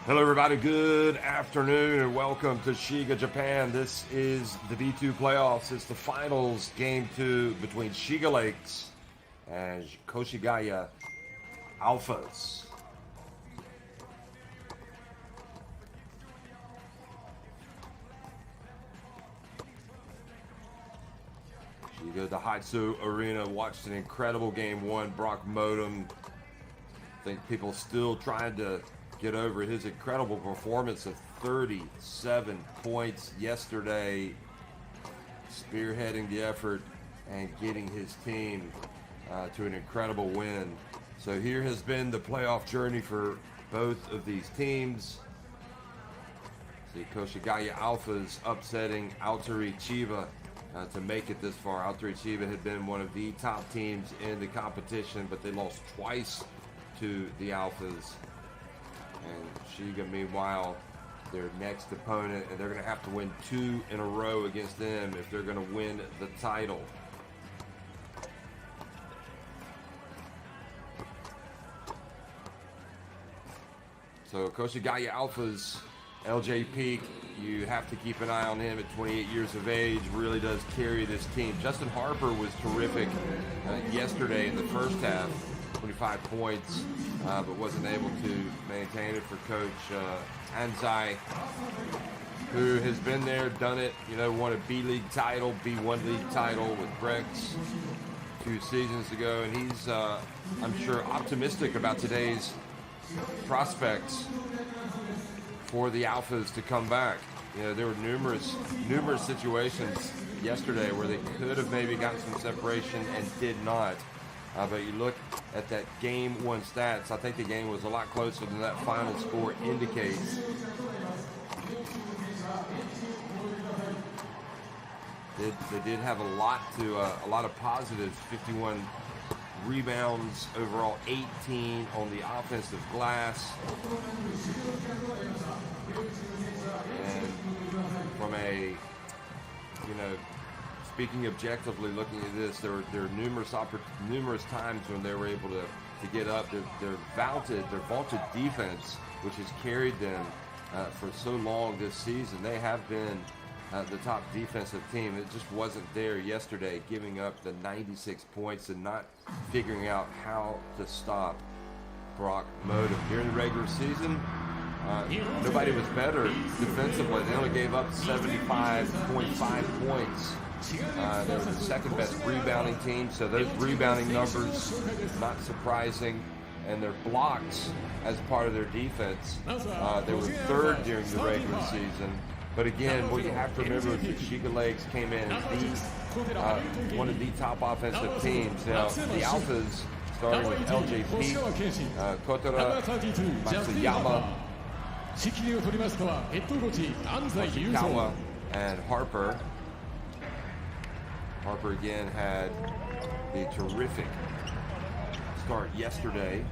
Hello everybody, good afternoon and welcome to Shiga, Japan. This is the B2 playoffs. It's the finals, game 2 between Shiga Lakes and Koshigaya ALPHAS. Shiga, the Haitsu Arena, watched an incredible game 1. Brock Motum, I think people still trying to get over his incredible performance of 37 points yesterday, spearheading the effort and getting his team to an incredible win. So here has been the playoff journey for both of these teams. See Koshigaya ALPHAS upsetting Alter Chiba to make it this far. Alter Chiba had been one of the top teams in the competition, but they lost twice to the ALPHAS. And Shiga, meanwhile, their next opponent, and they're going to have to win 2 in a row against them if they're going to win the title. So Koshigaya ALPHAS, LJ Peak, you have to keep an eye on him at 28 years of age, really does carry this team. Justin Harper was terrific yesterday in the first half. 25 points, but wasn't able to maintain it for Coach Anzai, who has been there, done it, won a B.LEAGUE title, B1 League title with Brex 2 seasons ago, and he's, I'm sure, optimistic about today's prospects for the ALPHAS to come back. There were numerous situations yesterday where they could have maybe gotten some separation and did not. But you look at that game 1 stats, I think the game was a lot closer than that final score indicates. They did have a lot of positives. 51 rebounds overall, 18 on the offensive glass. And from a, speaking objectively, looking at this, there are numerous times when they were able to get up. Their vaulted defense, which has carried them for so long this season. They have been the top defensive team. It just wasn't there yesterday, giving up the 96 points and not figuring out how to stop Brock Motum. During the regular season, nobody was better defensively. They only gave up 75.5 points. They were the second best rebounding team, so those rebounding numbers, not surprising. And their blocks as part of their defense, they were 3rd during the regular season. But again, what you have to remember is that Shiga Lakes came in as one of the top offensive teams. Now, the ALPHAS, starting with LJ Peak, Kotora, Matsuyama, Koshikawa, and Harper. Harper again had the terrific start yesterday.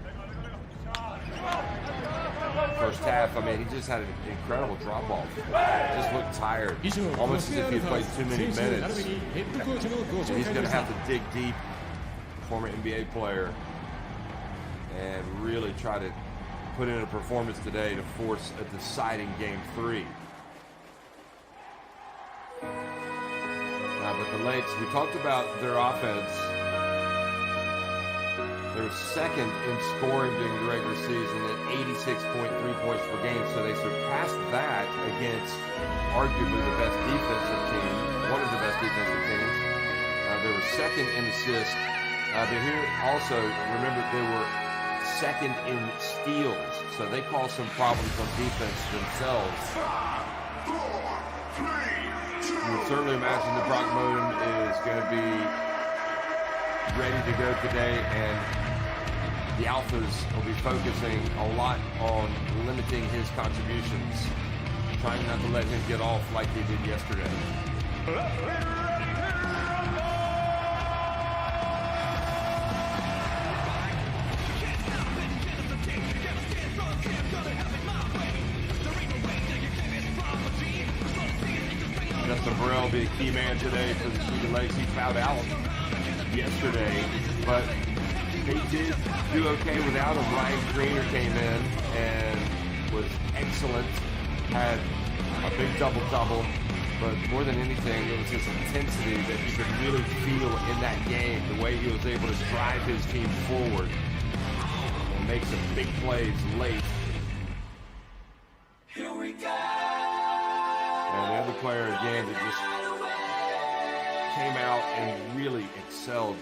First half, he just had an incredible drop-off. Just looked tired, almost as if he had played too many minutes. He's going to have to dig deep, former NBA player, and really try to put in a performance today to force a deciding game 3. But the Lakes, we talked about their offense. They were 2nd in scoring during the regular season at 86.3 points per game, so they surpassed that against arguably the best defensive team, one of the best defensive teams. They were 2nd in assists, but here also, remember, they were 2nd in steals, so they caused some problems on defense themselves. You would certainly imagine that Brock Motum is going to be ready to go today, and the ALPHAS will be focusing a lot on limiting his contributions, trying not to let him get off like they did yesterday. Justin Burrell be a key man today for the Shiga Lakes. He fouled out yesterday, but they did do okay without him. Ryan Greener came in and was excellent, had a big double-double, but more than anything, it was his intensity that you could really feel in that game, the way he was able to drive his team forward and make some big plays late. Here we go. And the other player, again, that just came out and really excelled.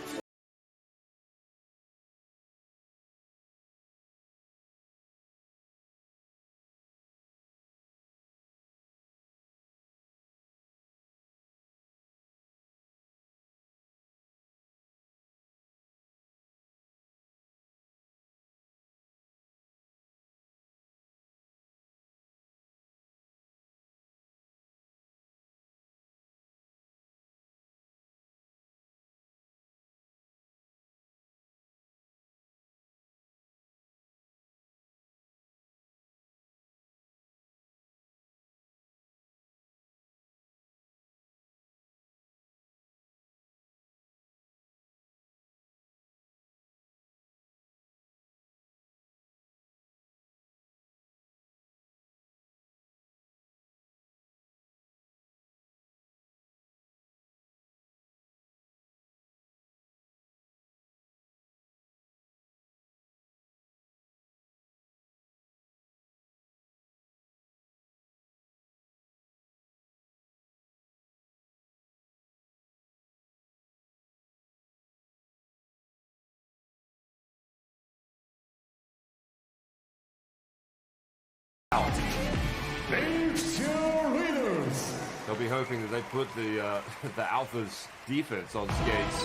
They'll be hoping that they put the the Alphas defense on skates.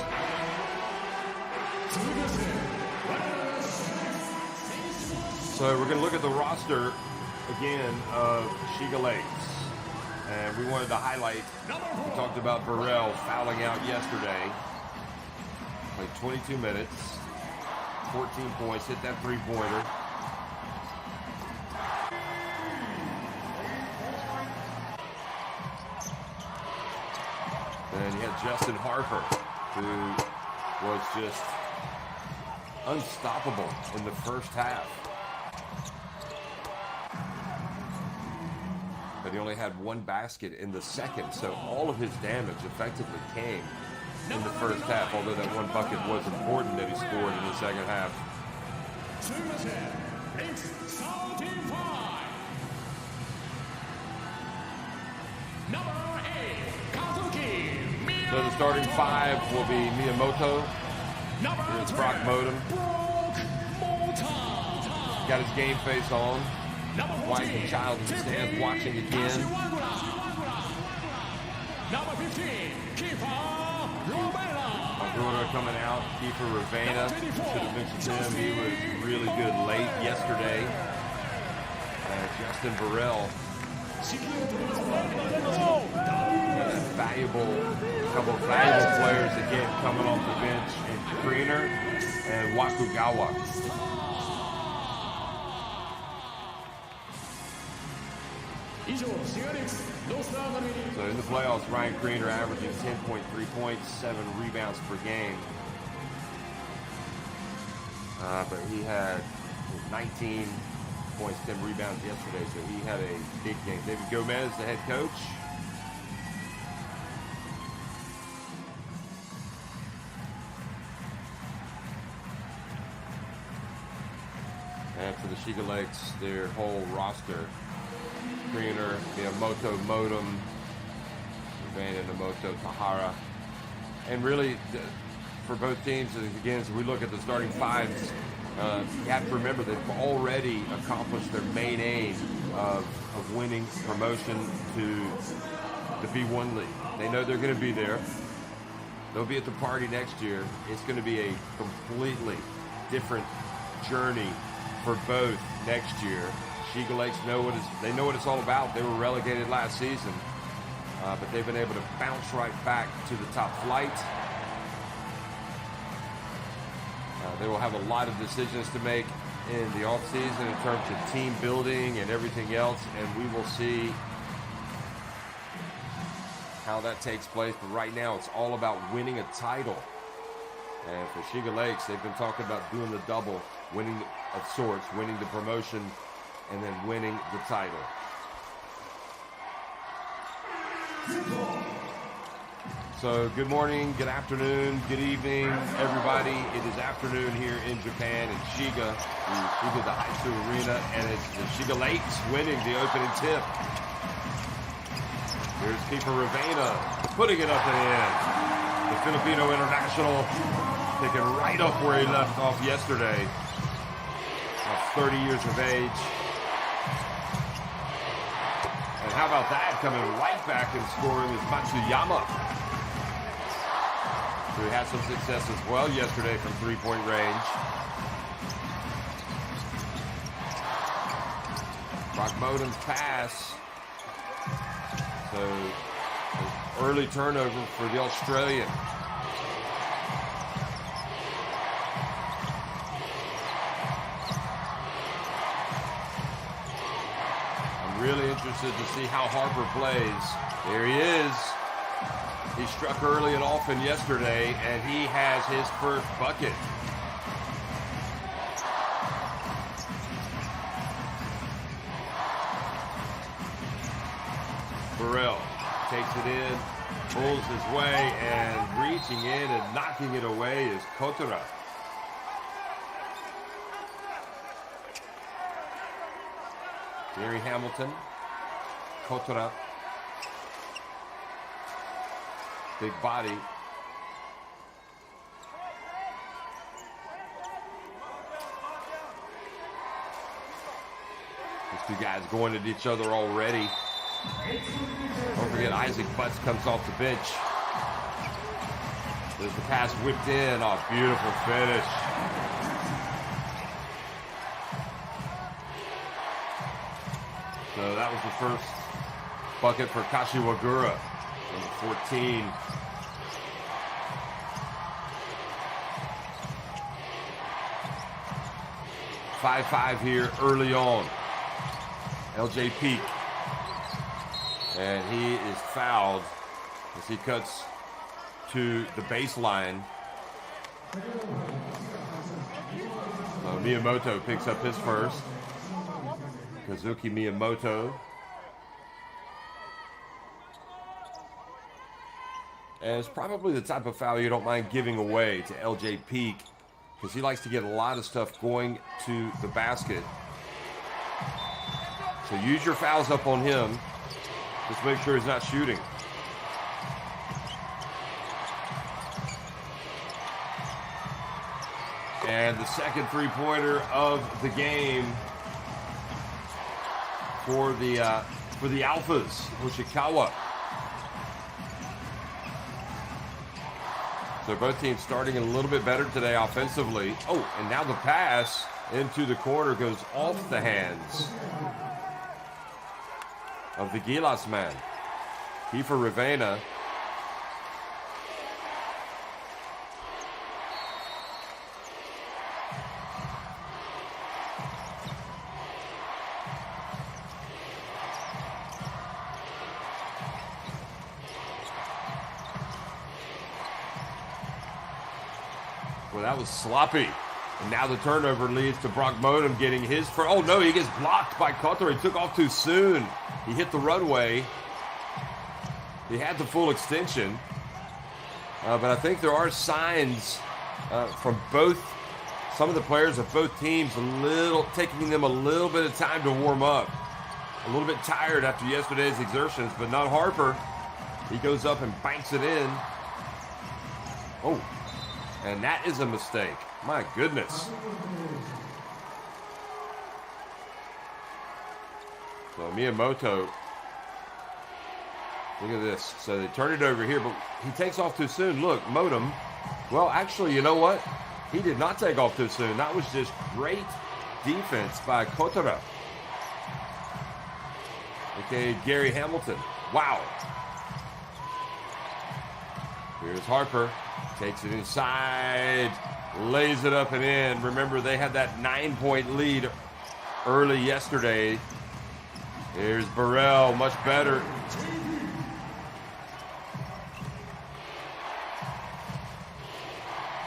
So we're going to look at the roster again of Shiga Lakes. And we wanted to highlight, we talked about Burrell fouling out yesterday. Played 22 minutes, 14 points, hit that three-pointer. And you had Justin Harper, who was just unstoppable in the first half. But he only had one basket in the second, so all of his damage effectively came in the first half, although that one bucket was important that he scored in the second half. So the starting five will be Miyamoto. Here's Brock Motum. Got his game face on. Wife and child in the stands watching again. Number 15, Kiefer Rivera. Bruno coming out. Kiefer Rivera. Should have mentioned him. He was really good late yesterday. Justin Burrell. Couple of valuable players again coming off the bench in Kriener and Wakugawa. So in the playoffs, Ryan Kriener averaging 10.3 points, 7 rebounds per game. But he had 19 points, 10 rebounds yesterday, so he had a big game. David Gomez, the head coach. And for the Shiga Lakes, their whole roster, Kriener, Miyamoto, Motum, Namoto, Tahara. And really, for both teams, again, as we look at the starting fives, you have to remember they've already accomplished their main aim of winning promotion to the B1 League. They know they're going to be there. They'll be at the party next year. It's going to be a completely different journey for both next year. Shiga Lakes know what it's all about. They were relegated last season, but they've been able to bounce right back to the top flight. They will have a lot of decisions to make in the offseason in terms of team building and everything else, and we will see how that takes place. But right now, it's all about winning a title. And for Shiga Lakes, they've been talking about doing the double, winning of sorts, winning the promotion and then winning the title. So good morning, good afternoon, good evening, everybody. It is afternoon here in Japan in Shiga, the Haisu Arena, and it's the Shiga Lakes winning the opening tip. Here's Keeper Ravena putting it up and in. The Filipino international picking right up where he left off yesterday. 30 years of age. And how about that? Coming right back and scoring is Matsuyama, who had some success as well yesterday from three-point range. Motum's pass. So, early turnover for the Australian. I'm really interested to see how Harper plays. There he is. He struck early and often yesterday, and he has his first bucket. Burrell takes it in, pulls his way, and reaching in and knocking it away is Kotora. Gary Hamilton, Kotora. Big body. These two guys going at each other already. Don't forget Isaac Butts comes off the bench. There's the pass whipped in. Oh, beautiful finish. So that was the first bucket for Kashiwagura. Number 14. Five here early on. LJ Peak. And he is fouled as he cuts to the baseline. So Miyamoto picks up his first. Kazuki Miyamoto. And it's probably the type of foul you don't mind giving away to LJ Peak, because he likes to get a lot of stuff going to the basket. So use your fouls up on him. Just make sure he's not shooting. And the second three-pointer of the game for the ALPHAS, Koshigaya. So both teams starting a little bit better today offensively. Oh, and now the pass into the corner goes off the hands of the Gilas man. Kiefer Ravena. Well, that was sloppy. And now the turnover leads to Brock Motum getting his first. Oh, no, he gets blocked by Kotor. He took off too soon. He hit the runway. He had the full extension. But I think there are signs from both, some of the players of both teams, taking them a little bit of time to warm up. A little bit tired after yesterday's exertions, but not Harper. He goes up and banks it in. Oh, and that is a mistake. My goodness. So Miyamoto, look at this. So they turn it over here, but he takes off too soon. Look, Motum. Well, actually, you know what? He did not take off too soon. That was just great defense by Kotora. Okay, Gary Hamilton. Wow. Here's Harper. Takes it inside. Lays it up and in. Remember, they had that 9-point lead early yesterday. Here's Burrell, much better.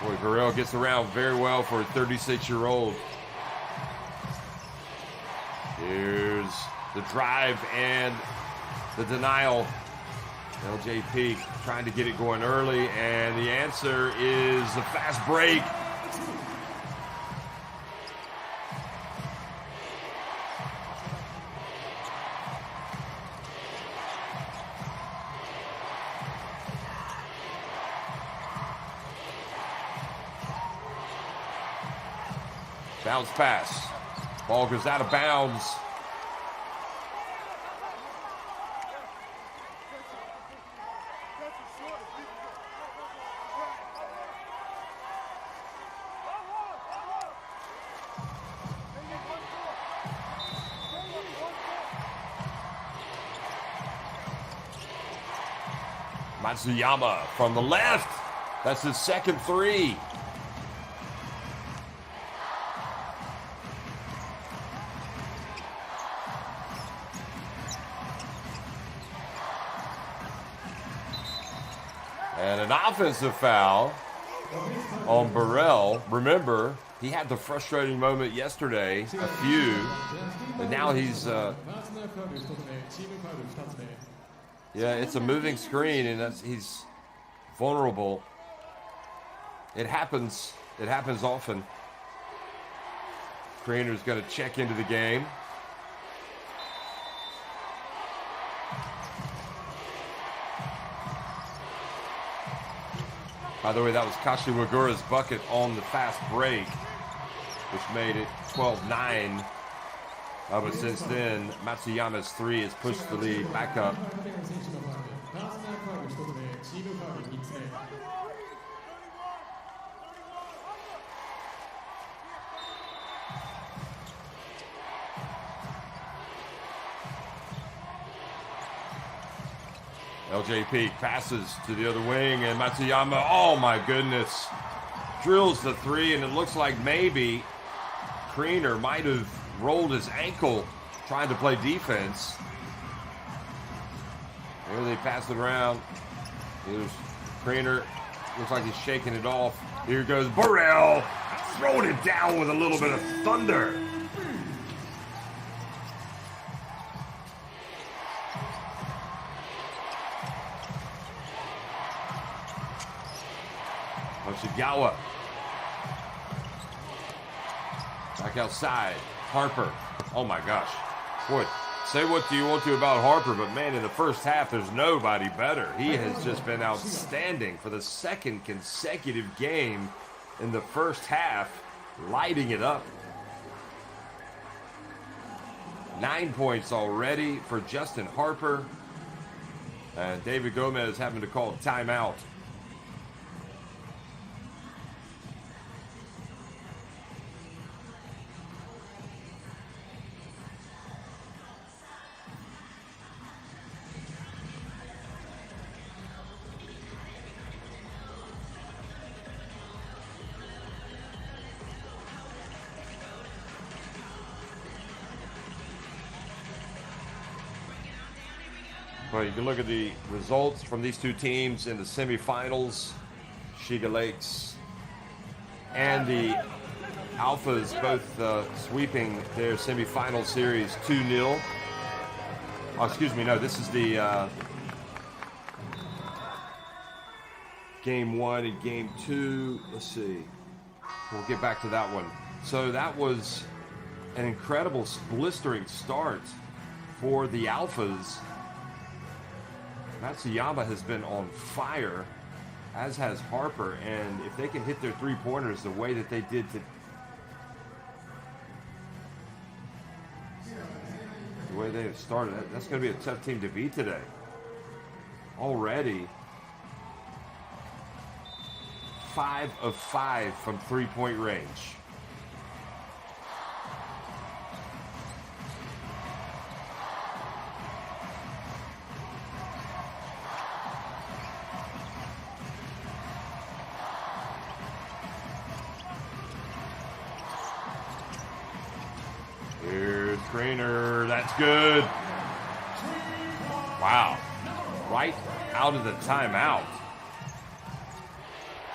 Boy, Burrell gets around very well for a 36-year-old. the drive and the denial. LJP trying to get it going early, and the answer is a fast break. Bounce pass. Ball goes out of bounds. Matsuyama from the left. That's his second three. And an offensive foul on Burrell. Remember, he had the frustrating moment yesterday, a few, and now he's yeah, it's a moving screen, and he's vulnerable. It happens often. Kriener's going to check into the game. By the way, that was Kashiwagura's bucket on the fast break, which made it 12-9. But since then, Matsuyama's three has pushed the lead back up. LJP passes to the other wing, and Matsuyama, oh my goodness, drills the three, and it looks like maybe Kriener might have rolled his ankle trying to play defense. There they pass it around. Here's Kriener. Looks like he's shaking it off. Here goes Burrell, throwing it down with a little bit of thunder. Koshigaya. Back outside. Harper. Oh my gosh. Boy, say what you want to about Harper, but man, in the first half, there's nobody better. He has just been outstanding for the second consecutive game in the first half, lighting it up. 9 points already for Justin Harper. And David Gomez having to call timeout. Well, you can look at the results from these two teams in the semifinals. Shiga Lakes and the Alphas both sweeping their semifinal series 2-0. Oh, excuse me, no, this is the game one and game two. Let's see. We'll get back to that one. So that was an incredible blistering start for the Alphas. Matsuyama has been on fire, as has Harper, and if they can hit their three-pointers the way that they did the way they have started, that's going to be a tough team to beat today. Already 5 of 5 from three-point range. Kriener, that's good. Wow. Right out of the timeout.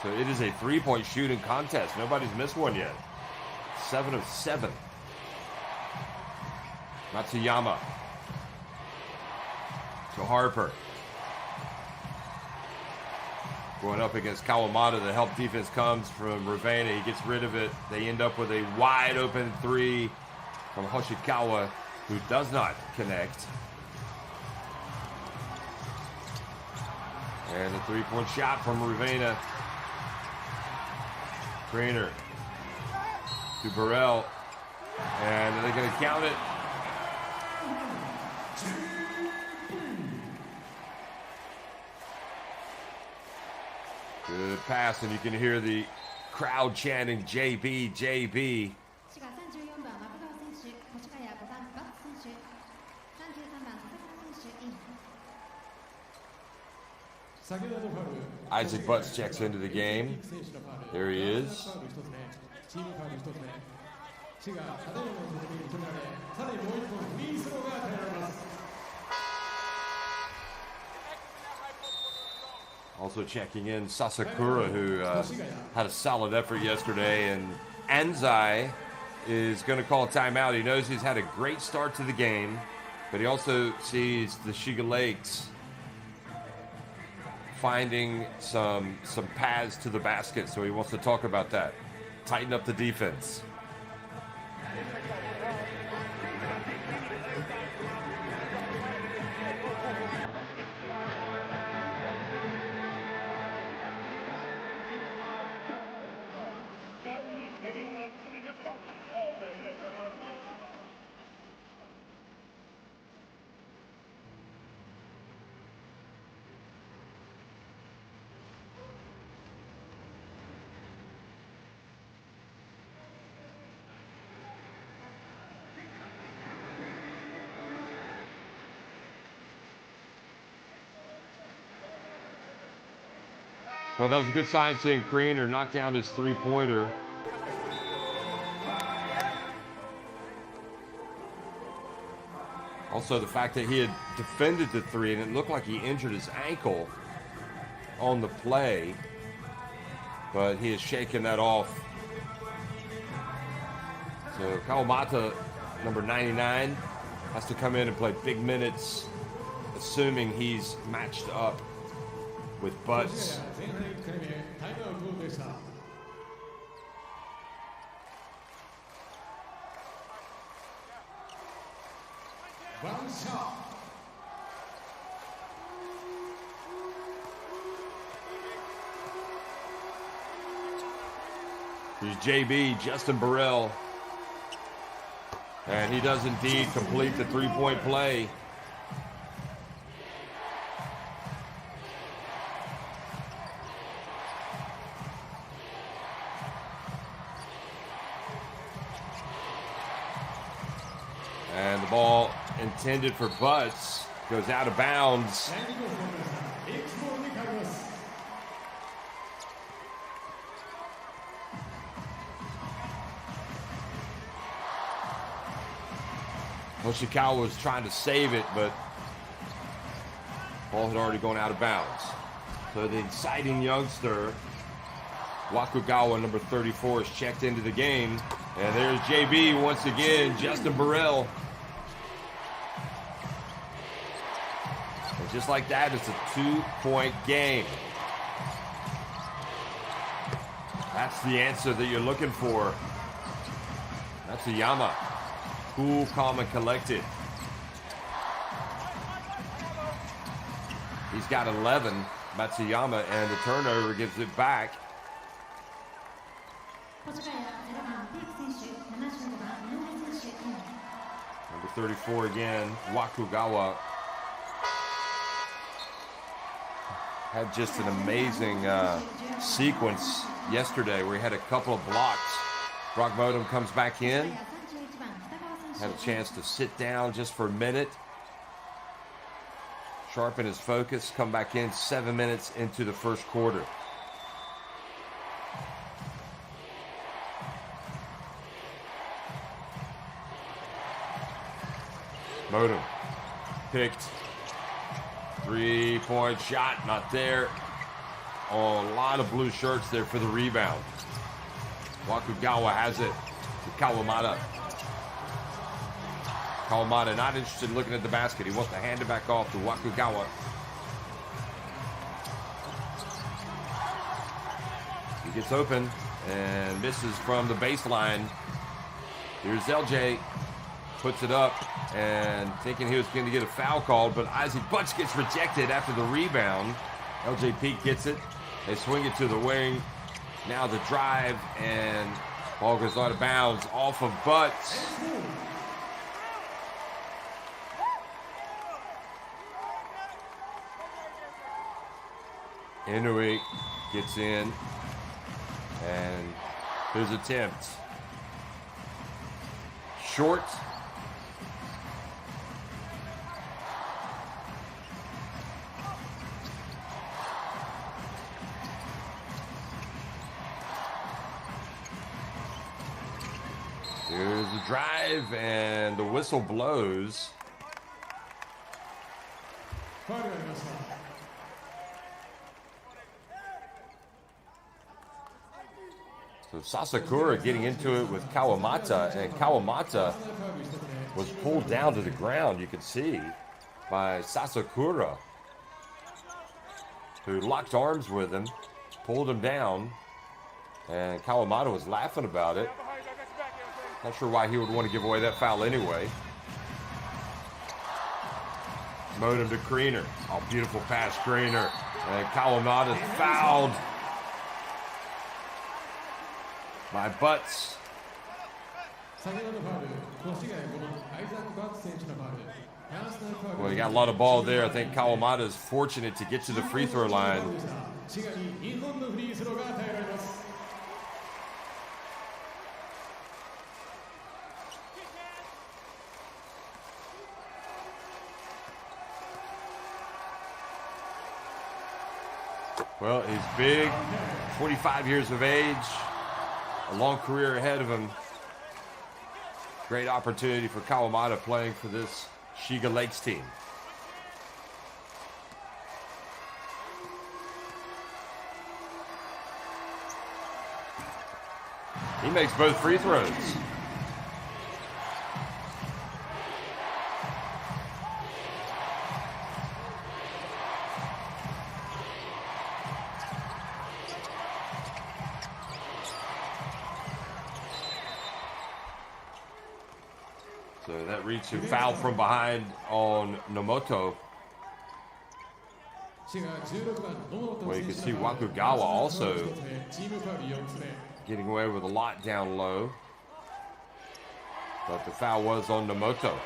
So it is a three-point shooting contest. Nobody's missed one yet. 7 of 7. Matsuyama to Harper. Going up against Kawamata. The help defense comes from Ravenna. He gets rid of it. They end up with a wide open three from Hoshikawa, who does not connect. And the three-point shot from Ravenna. Trainer to Burrell. And are they going to count it? Good pass, and you can hear the crowd chanting JB, JB. Isaac Butts checks into the game. There he is. Also checking in Sasakura, who had a solid effort yesterday. And Anzai is going to call a timeout. He knows he's had a great start to the game, but he also sees the Shiga Lakes finding some paths to the basket, so he wants to talk about that. Tighten up the defense. Well, that was a good sign seeing Kriener knock down his three-pointer. Also, the fact that he had defended the three and it looked like he injured his ankle on the play, but he has shaken that off. So Kawamata, number 99, has to come in and play big minutes, assuming he's matched up with Butts. Here's JB, Justin Burrell. And he does indeed complete the three-point play. And the ball intended for Butts goes out of bounds. Hoshikawa was trying to save it, but ball had already gone out of bounds. So the exciting youngster, Wakugawa, number 34, is checked into the game. And there's JB once again, Justin Burrell. And just like that, it's a 2-point game. That's the answer that you're looking for. Matsuyama, cool, calm, and collected. He's got 11, Matsuyama, and the turnover gives it back. Number 34 again, Wakugawa. Had just an amazing sequence yesterday where he had a couple of blocks. Brock Motum comes back in. Had a chance to sit down just for a minute. Sharpen his focus, come back in 7 minutes into the first quarter. Motum picked. 3-point shot, not there. Oh, a lot of blue shirts there for the rebound. Wakugawa has it to Kawamata. Kawamata not interested in looking at the basket. He wants to hand it back off to Wakugawa. He gets open and misses from the baseline. Here's LJ. Puts it up and thinking he was going to get a foul called, but Isaac Butts gets rejected after the rebound. LJ Peak gets it. They swing it to the wing. Now the drive, and ball goes out of bounds off of Butts. Inouye gets in, and his attempt. Short. Here's the drive, and the whistle blows. So Sasakura getting into it with Kawamata, and Kawamata was pulled down to the ground, you could see, by Sasakura, who locked arms with him, pulled him down, and Kawamata was laughing about it. Not sure why he would want to give away that foul anyway. Motum to Kreener. Oh, beautiful pass, Kreener. And Kawamata fouled by Butts. Well, he got a lot of ball there. I think Kawamata is fortunate to get to the free throw line. Well, he's big, 45 years of age, a long career ahead of him. Great opportunity for Kawamata playing for this Shiga Lakes team. He makes both free throws. So that reads to foul from behind on Nomoto. Well, you can see Wakugawa also getting away with a lot down low. But the foul was on Nomoto.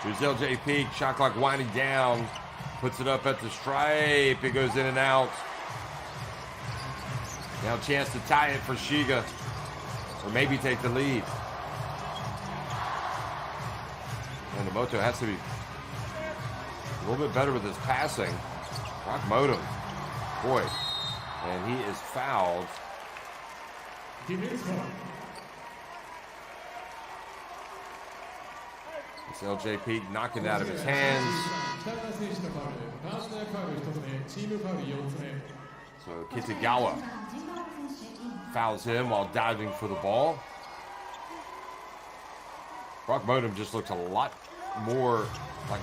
Here's LJ Peak, shot clock winding down, puts it up at the stripe, it goes in and out. Now a chance to tie it for Shiga, or maybe take the lead. And Nomoto has to be a little bit better with his passing. Motum, boy, and he is fouled. It's LJ Peak knocking it out of his hands. So Kitagawa fouls him while diving for the ball. Motum just looks a lot more like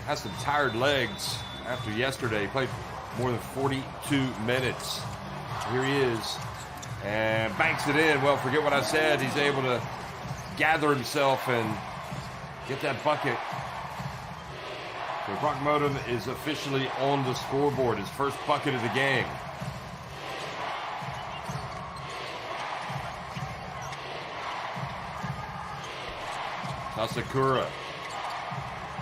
has some tired legs after yesterday. He played more than 42 minutes. Here he is, and banks it in. Well, forget what I said. He's able to gather himself and get that bucket. So Motum is officially on the scoreboard. His first bucket of the game. Sasakura.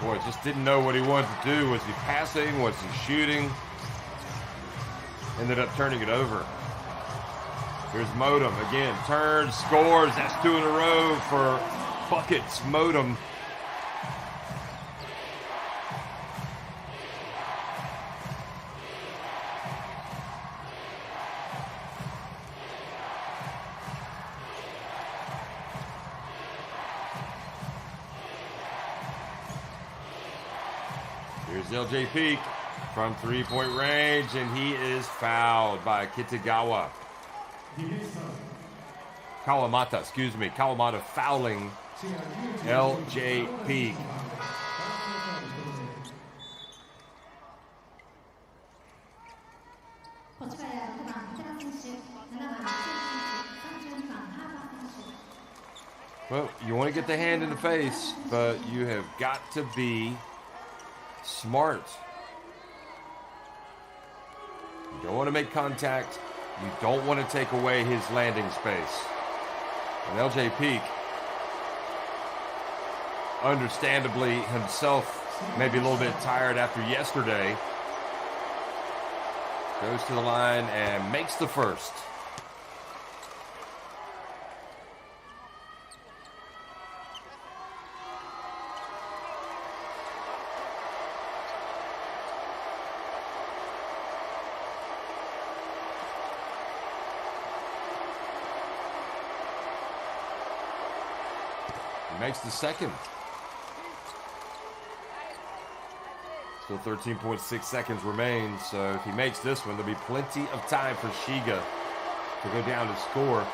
Boy, just didn't know what he wanted to do. Was he passing? Was he shooting? Ended up turning it over. Here's Motum again. Turns, scores. That's 2 in a row for buckets. Motum. Here's LJ Peak from three-point range, and he is fouled by Kitagawa. Kawamata, excuse me. Kawamata fouling LJ Peak. Well, you want to get the hand in the face, but you have got to be smart. You don't want to make contact. You don't want to take away his landing space. And LJ Peak, understandably himself, maybe a little bit tired after yesterday, goes to the line and makes the first. Makes the second. Still 13.6 seconds remain, so if he makes this one, there'll be plenty of time for Shiga to go down and score.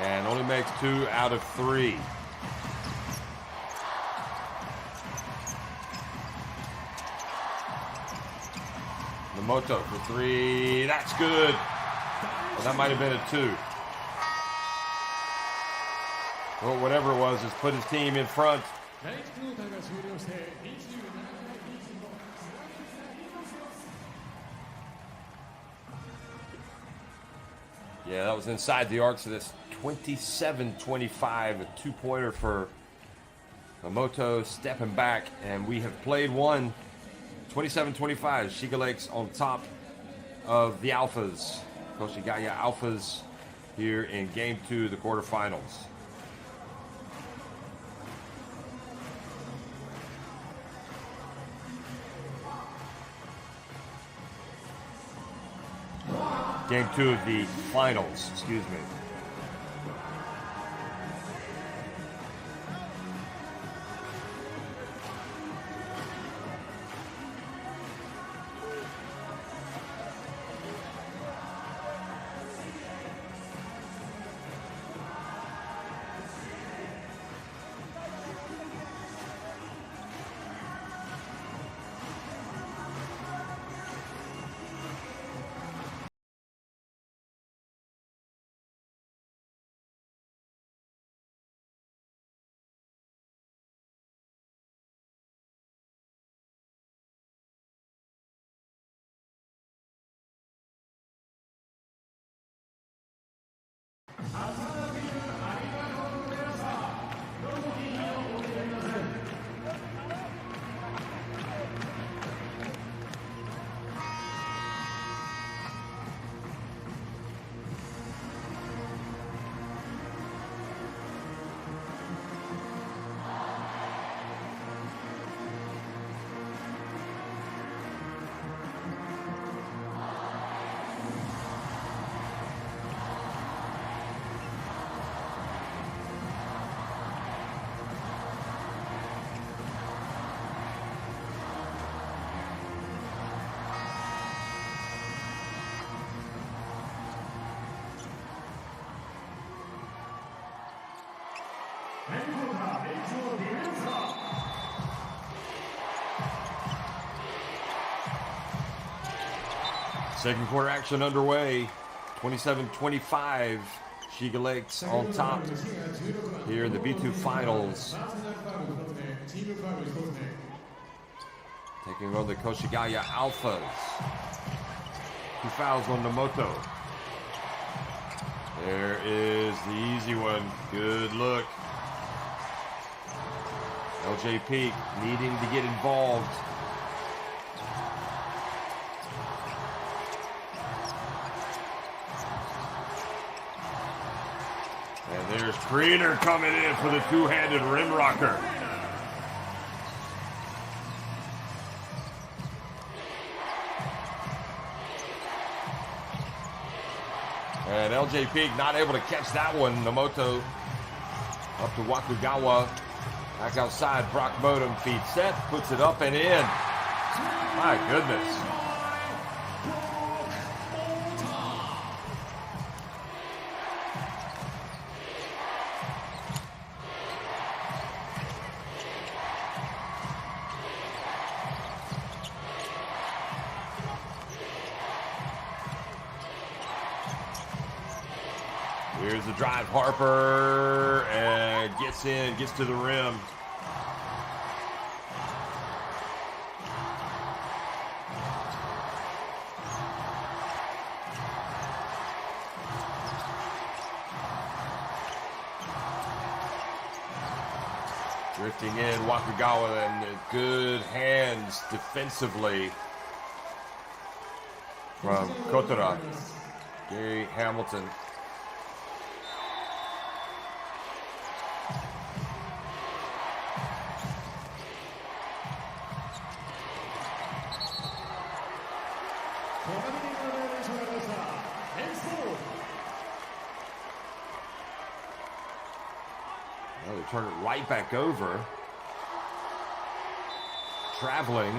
And only makes 2 out of 3. Motum for 3. That's good. Well, that might have been a 2. Well, whatever it was, just put his team in front. Yeah, that was inside the arc, so that's 27-25, a two-pointer for Motum stepping back, and we have played one. 27-25, Shiga Lakes on top of the Alphas. Koshigaya Alphas here in Game 2, the quarterfinals. Game 2 of the finals, excuse me. Second quarter action underway. 27-25. Shiga Lakes on top here in the B2 finals. Taking on the Koshigaya Alphas. 2 fouls on the Motum. There is the easy one. Good look. LJ Peak needing to get involved. And there's Kriener coming in for the two-handed rim rocker. And LJ Peak not able to catch that one. Motum up to Wakugawa. Back outside, Brock Motum, feet set, puts it up and in. My goodness. Here's the drive, Harper, and gets in, gets to the rim. Drifting in, Koshigaya, and good hands defensively from Kotora. Gary Hamilton. Well, they turn it right back over. Traveling.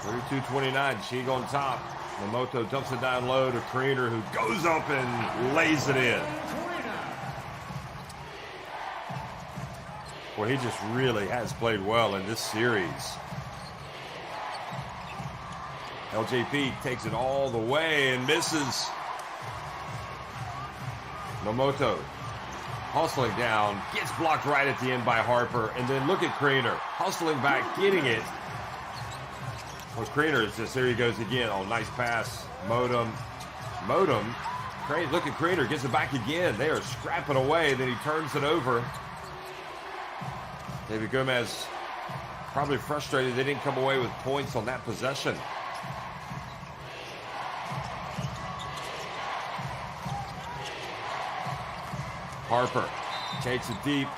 .32-29, Shiga on top. Momoto dumps it down low to Kriener, who goes up and lays it in. Well, he just really has played well in this series. LJP takes it all the way and misses. Momoto hustling down, gets blocked right at the end by Harper, and then look at Kriener hustling back, getting it. Well, Kriener is just, there he goes again. Oh, nice pass. Motum. Look at Kriener, gets it back again. They are scrapping away, then he turns it over. David Gomez probably frustrated they didn't come away with points on that possession. Harper takes it deep.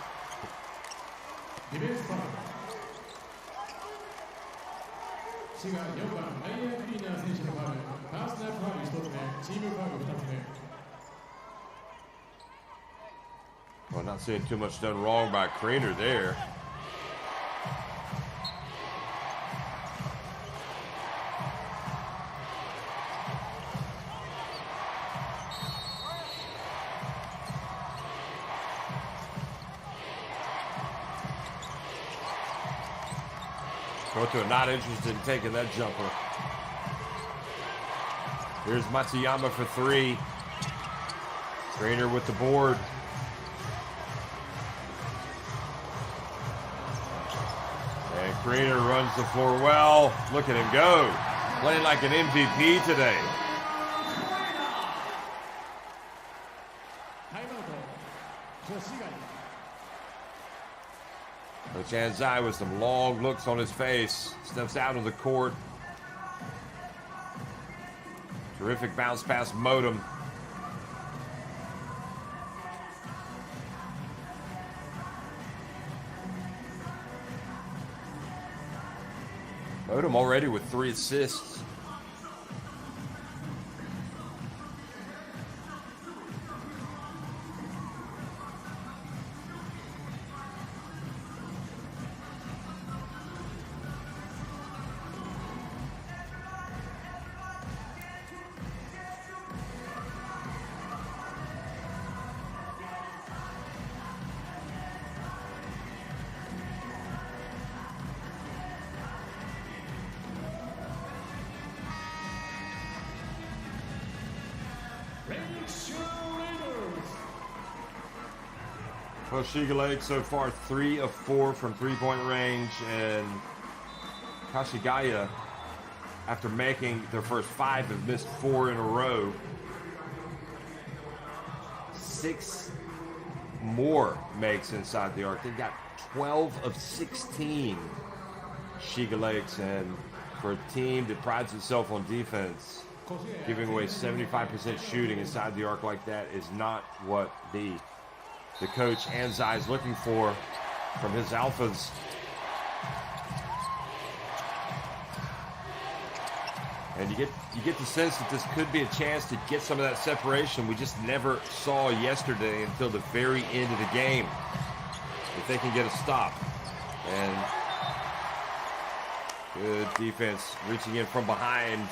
Well, not seeing too much done wrong by Kriener there. Koto not interested in taking that jumper. Here's Matsuyama for three. Kriener with the board. And Kriener runs the floor well. Look at him go. Playing like an MVP today. Coach Anzai with some long looks on his face. Steps out of the court. Terrific bounce past Motum. Motum already with 3 assists. Koshigaya so far 3 of 4 from three-point range, and Koshigaya, after making their first 5, have missed 4 in a row. 6 more makes inside the arc. They've got 12 of 16 Shiga Lakes, and for a team that prides itself on defense, giving away 75% shooting inside the arc like that is not what the coach Anzai is looking for from his alphas. And you get the sense that this could be a chance to get some of that separation we just never saw yesterday until the very end of the game. If they can get a stop. And good defense reaching in from behind.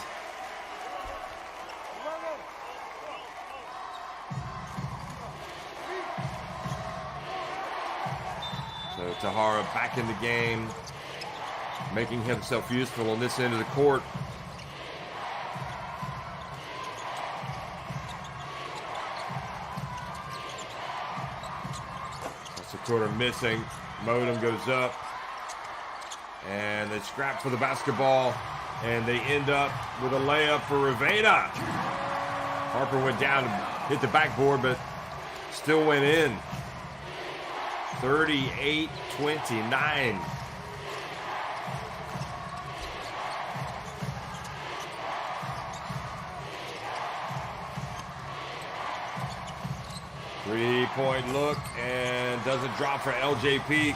So Tahara back in the game, making himself useful on this end of the court. That's a quarter missing. Motum goes up, and they scrap for the basketball, and they end up with a layup for Ravena. Harper went down and hit the backboard, but still went in. 38-29. Three-point look, and doesn't drop for LJ Peak.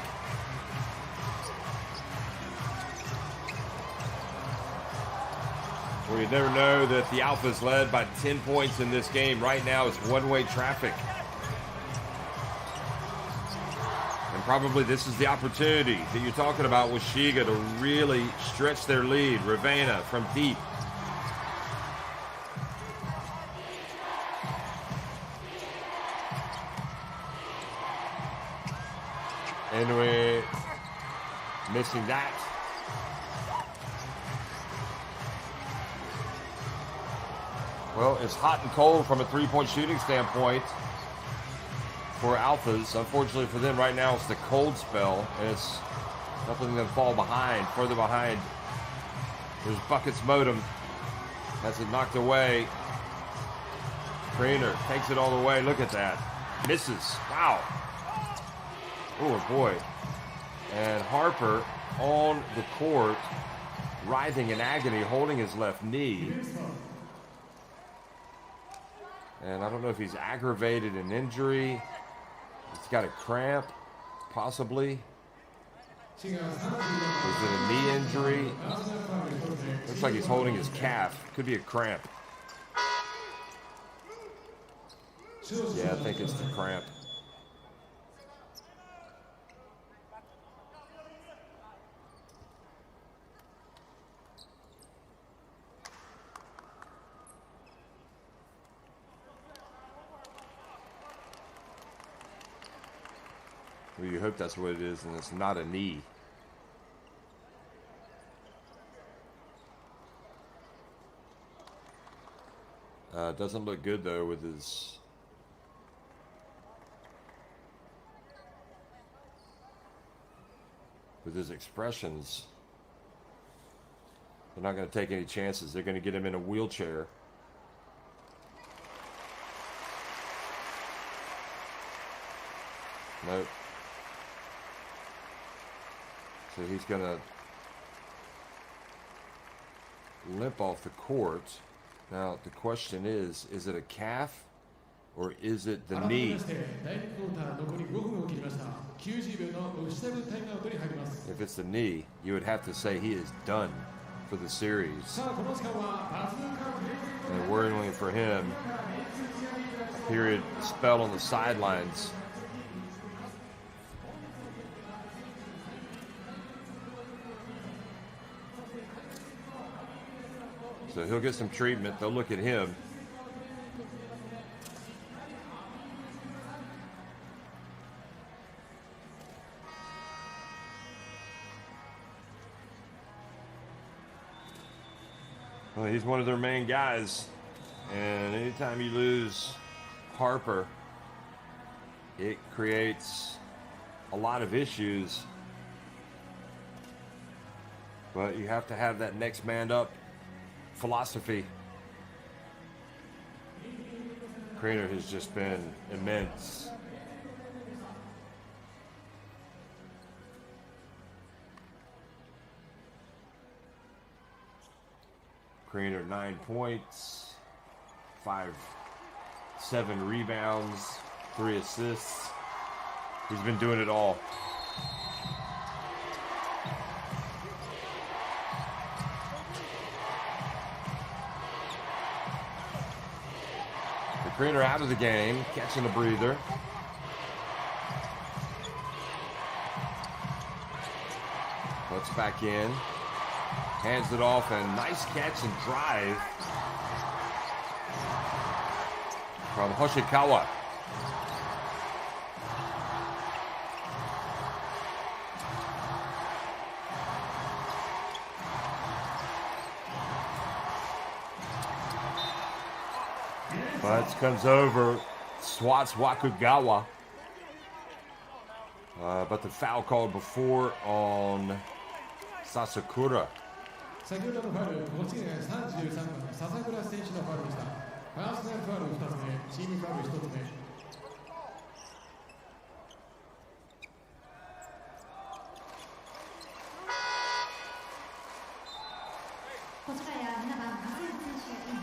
Well, you never know that the Alphas led by 10 points in this game. Right now it's one-way traffic. And probably this is the opportunity that you're talking about with Shiga to really stretch their lead. Ravena from deep. Anyway, missing that. Well, it's hot and cold from a three-point shooting standpoint for Alphas. Unfortunately for them, right now it's the cold spell, and it's nothing to fall behind, further behind. There's Buckets Motum. That's it knocked away. Trainer takes it all the way. Look at that. Misses. Wow. Oh, boy. And Harper on the court, writhing in agony, holding his left knee. And I don't know if he's aggravated an injury. He's got a cramp, possibly. Is it a knee injury? Looks like he's holding his calf. Could be a cramp. Yeah, I think it's the cramp. Well, you hope that's what it is, and it's not a knee. Doesn't look good, though, with his expressions. They're not going to take any chances. They're going to get him in a wheelchair. Nope. So he's going to limp off the court. Now, the question is it a calf or is it the knee? If it's the knee, you would have to say he is done for the series. And worryingly for him, a period spell on the sidelines. So he'll get some treatment. They'll look at him. Well, he's one of their main guys. And anytime you lose Harper, it creates a lot of issues. But you have to have that next man up philosophy. Craner has just been immense. Craner 9 points, 7 rebounds, 3 assists. He's been doing it all. Greener out of the game, catching a breather. Puts back in. Hands it off, and nice catch and drive from Hoshikawa. But comes over, swats Wakugawa. But the foul called before on Sasakura. 先ほどのファウル、越谷33番の笹倉選手のファウルでした。パーソナルファウル2つ目、チームファウル1つ目。越谷7番、松山選手イン。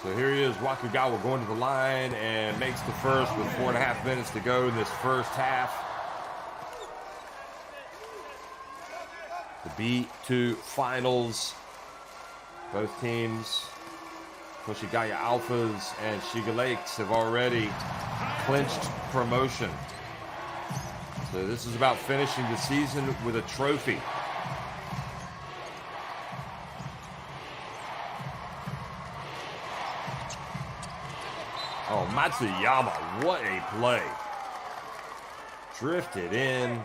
So here he is, Wakugawa going to the line and makes the first with 4.5 minutes to go in this first half. The B2 finals. Both teams, Koshigaya Alphas and Shiga Lakes, have already clinched promotion. So this is about finishing the season with a trophy. Oh, Matsuyama, what a play. Drifted in,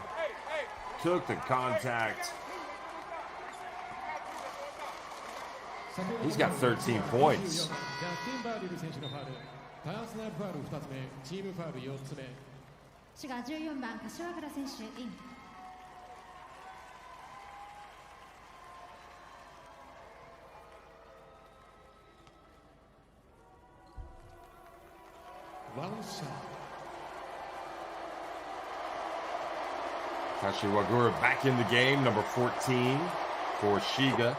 took the contact. He's got 13 points. 滋賀14番、柏倉選手イン。Kashiwagura back in the game, number 14 for Shiga.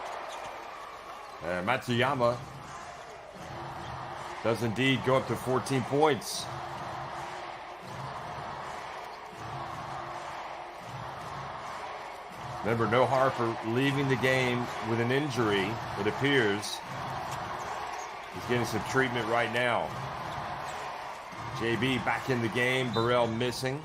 Matsuyama does indeed go up to 14 points. Remember, no Harper leaving the game with an injury, it appears. He's getting some treatment right now. JB back in the game, Burrell missing.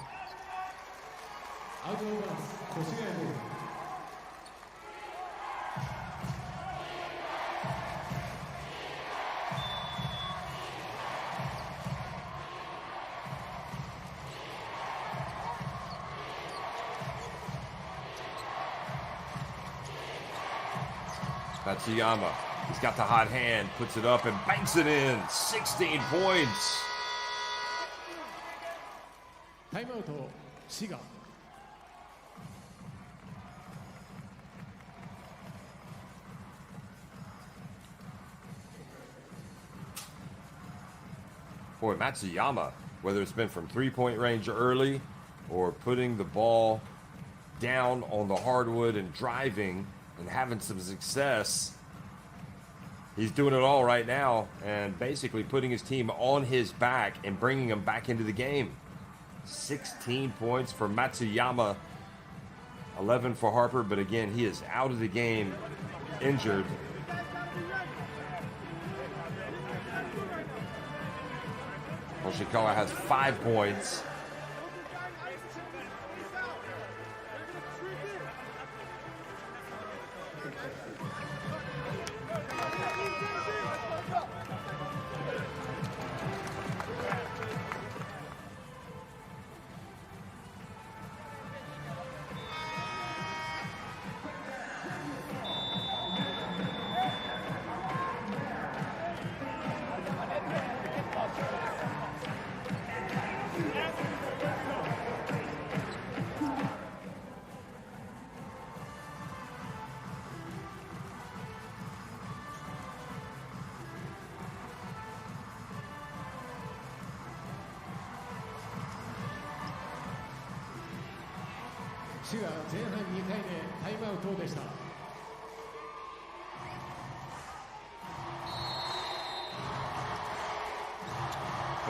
Matsuyama, he's got the hot hand, puts it up and banks it in. 16 points. Timeout, Shiga. Boy, Matsuyama, whether it's been from three-point range early or putting the ball down on the hardwood and driving and having some success, he's doing it all right now and basically putting his team on his back and bringing them back into the game. 16 points for Matsuyama, 11 for Harper, but again, he is out of the game, injured. Koshikawa has 5 points.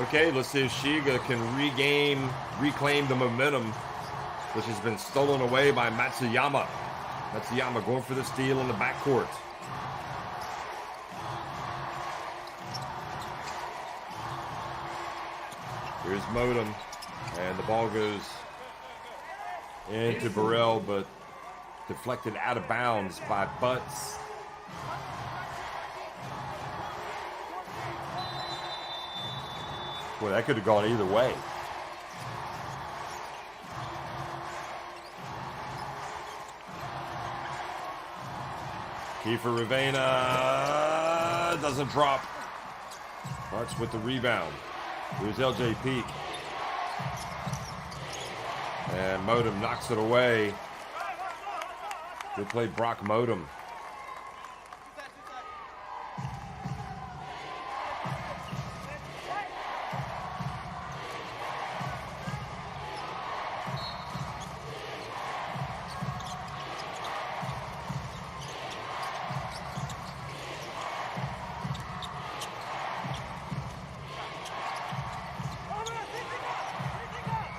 Okay, let's see if Shiga can reclaim the momentum, which has been stolen away by Matsuyama. Matsuyama going for the steal in the backcourt. Here's Motum, and the ball goes into Burrell, but deflected out of bounds by Butts. Boy, that could have gone either way. Kiefer Ravena doesn't drop. Marks with the rebound. Here's LJ Peak. And Motum knocks it away. Good play, Brock Motum.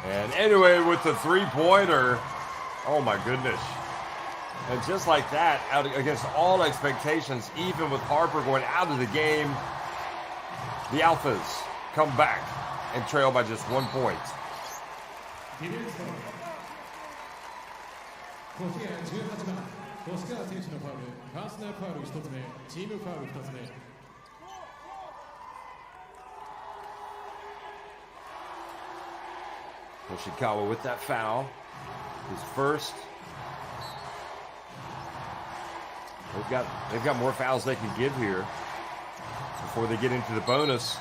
And anyway, with the three-pointer, oh my goodness. And just like that, out against all expectations, even with Harper going out of the game, the Alphas come back and trail by just 1 point. Koshigaya with that foul, his first. They've got more fouls they can give here before they get into the bonus.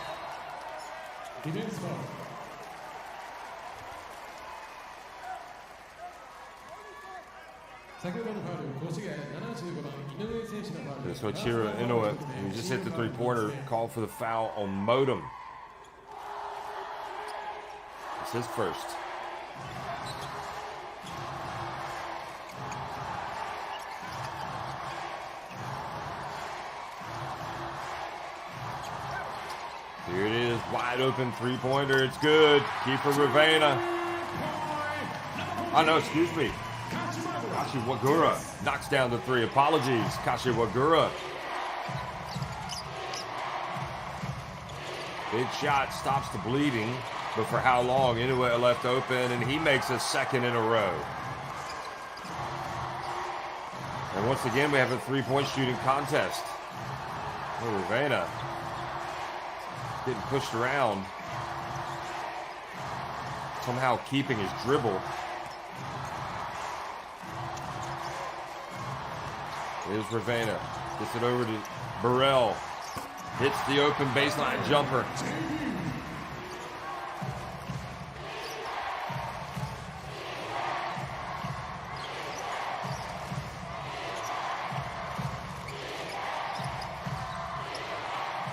This Hoichiro Inoue, he just hit the three-pointer, called for the foul on Motum. It's his first. Here it is, wide open three-pointer. It's good. Keeper Ravena. Oh no, excuse me. Kashiwagura knocks down the three. Apologies, Kashiwagura. Big shot, stops the bleeding. But for how long? Inoue left open, and he makes a second in a row. And once again, we have a three-point shooting contest. Oh, Ravena getting pushed around. Somehow keeping his dribble. Here's Ravena. Gets it over to Burrell. Hits the open baseline jumper.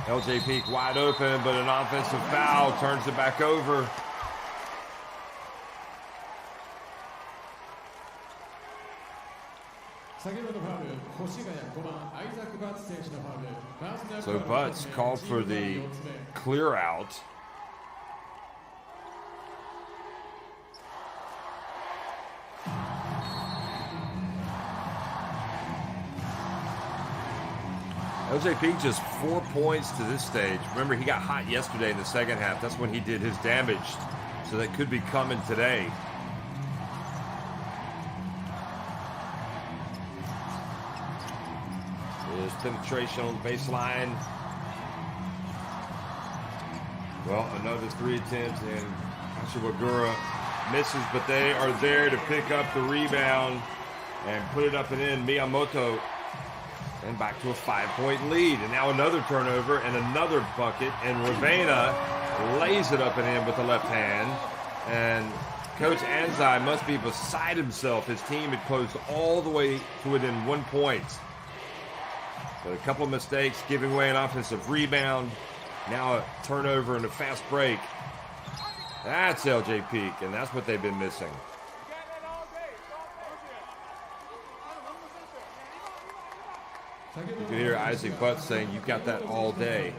LJ Peak wide open, but an offensive foul turns it back over. So Butts called for the clear out. LJ Peak just 4 points to this stage. Remember, he got hot yesterday in the second half. That's when he did his damage. So that could be coming today. There's penetration on the baseline. Well, another three attempts, and Kashiwagura misses, but they are there to pick up the rebound and put it up and in. Miyamoto. And back to a 5-point lead. And now another turnover and another bucket. And Ravena lays it up and in with the left hand. And Coach Anzai must be beside himself. His team had closed all the way to within 1 point. But a couple of mistakes, giving away an offensive rebound. Now a turnover and a fast break. That's LJ Peak, and that's what they've been missing. You can hear Isaac Butts saying, "You've got that all day."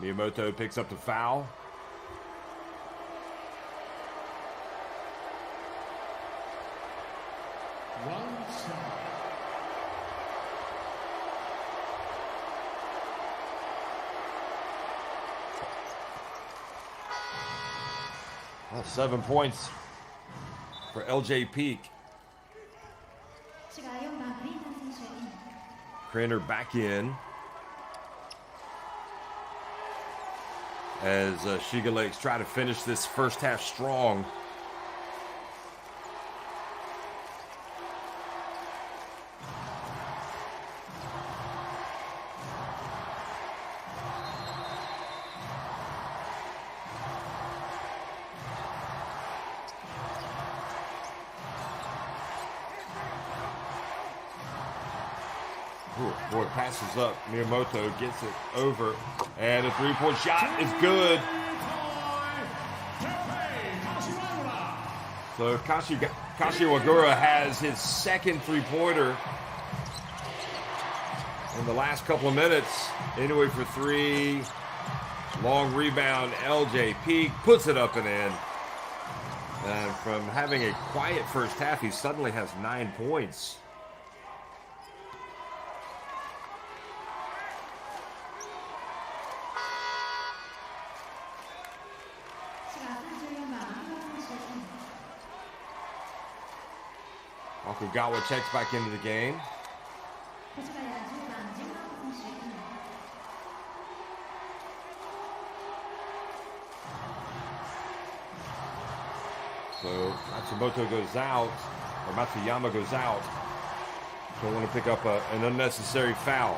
Miyamoto picks up the foul. One shot. Well, 7 points for LJ Peak. 滋賀4番クリントン選手、 Craner back in as Shiga Lakes try to finish this first half strong. Ooh, boy, passes up. Miyamoto gets it over. And a three-point shot is good. So Kashiwagura has his second three-pointer in the last couple of minutes. Anyway for three. Long rebound. LJ Peak puts it up and in. And from having a quiet first half, he suddenly has 9 points. Okugawa checks back into the game. 越谷10番ジムアン選手、 So Matsumoto goes out, or Matsuyama goes out. Don't want to pick up an unnecessary foul.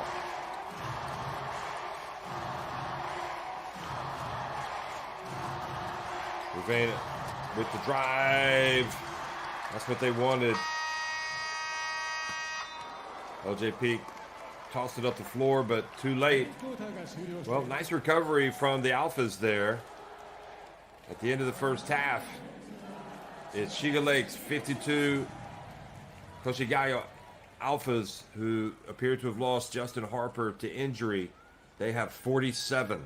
Revane with the drive. That's what they wanted. LJ Peak tossed it up the floor, but too late. Well, nice recovery from the Alphas there. At the end of the first half, it's Shiga Lakes 52, Koshigaya Alphas, who appear to have lost Justin Harper to injury. They have 47.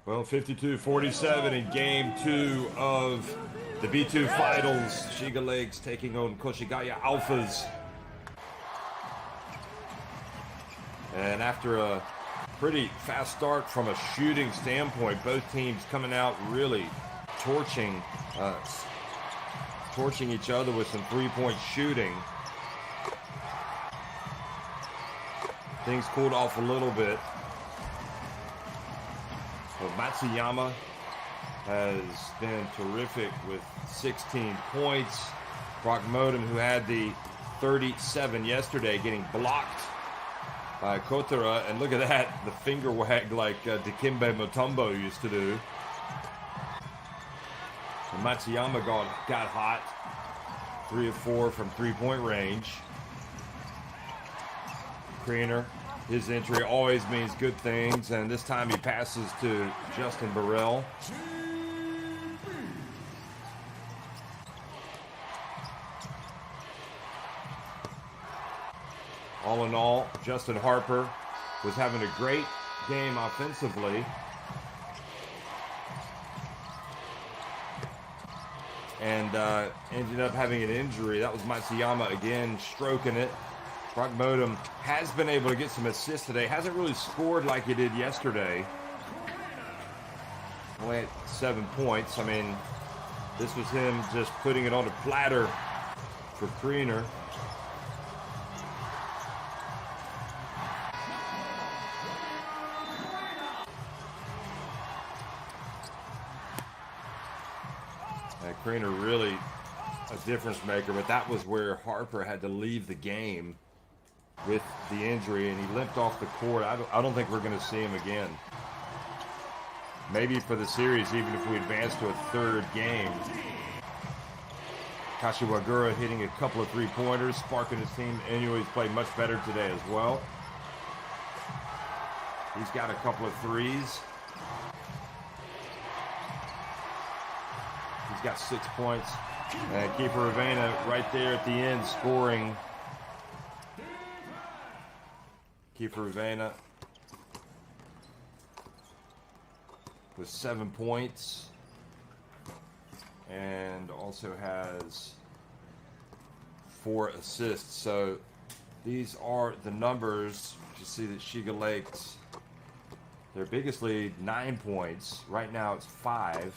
Well, 52-47 in game 2 of the B2 finals. Shiga Legs taking on Koshigaya ALPHAS. And after a pretty fast start from a shooting standpoint, both teams coming out really torching each other with some three-point shooting. Things cooled off a little bit. Well, Matsuyama has been terrific with 16 points. Motum, who had the 37 yesterday, getting blocked by Kotara. And look at that, the finger wag like Dikembe Mutombo used to do. And Matsuyama got hot. 3 of 4 from three-point range. Kriener, his entry always means good things, and this time he passes to Justin Burrell. All in all, Justin Harper was having a great game offensively. And ended up having an injury. That was Matsuyama again stroking it. Motum has been able to get some assists today. Hasn't really scored like he did yesterday. Only at 7 points. I mean, this was him just putting it on a platter for Kriener. Kriener really a difference maker, but that was where Harper had to leave the game with the injury, and he limped off the court. I don't think we're going to see him again. Maybe for the series, even if we advance to a third game. Kashiwagura hitting a couple of three-pointers, sparking his team. Inui's played much better today as well. He's got a couple of threes. He's got 6 points. And Keeper Ravena right there at the end scoring. Keeper Ravena with 7 points. And also has 4 assists. So these are the numbers. You see that Shiga Lakes, their biggest lead, 9 points. Right now it's 5.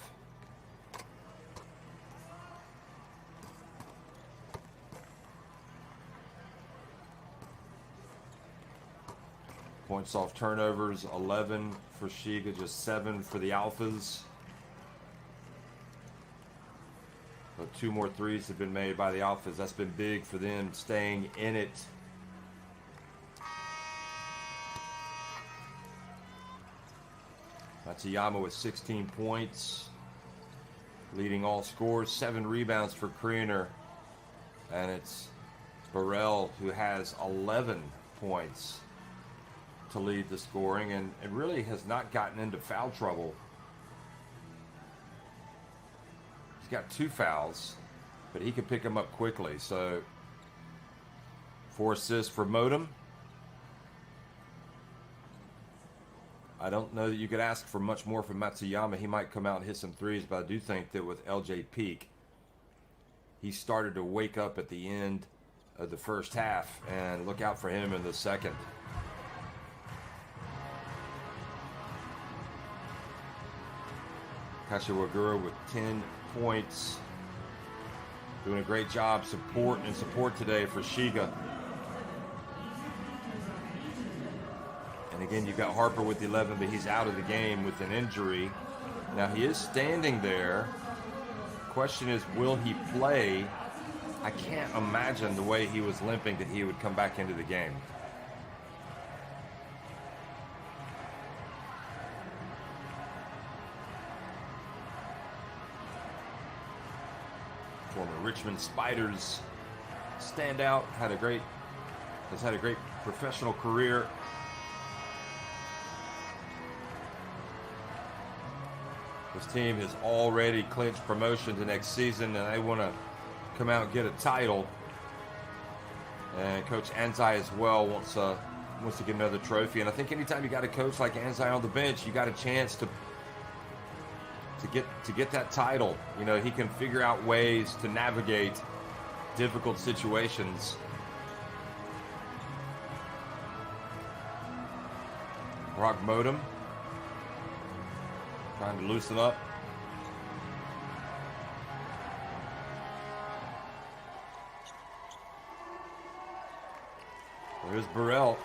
Points off turnovers, 11 for Shiga, just 7 for the ALPHAS. So 2 more threes have been made by the ALPHAS. That's been big for them, staying in it. Matsuyama with 16 points, leading all scores, 7 rebounds for Kriener. And it's Burrell who has 11 points to lead the scoring, and really has not gotten into foul trouble. He's got 2 fouls, but he can pick them up quickly. So 4 assists for Motum. I don't know that you could ask for much more from Matsuyama. He might come out and hit some threes, but I do think that with LJ Peak, he started to wake up at the end of the first half, and look out for him in the second. Kashiwagura with 10 points. Doing a great job support today for Shiga. And again, you've got Harper with 11, but he's out of the game with an injury. Now he is standing there. Question is, will he play? I can't imagine the way he was limping that he would come back into the game. Former Richmond Spiders standout, has had a great professional career. This team has already clinched promotion to next season, and they want to come out and get a title. And Coach Anzai as well wants to get another trophy. And I think anytime you got a coach like Anzai on the bench, you got a chance to to get that title. You know, he can figure out ways to navigate difficult situations. Motum trying to loosen up. There's Burrell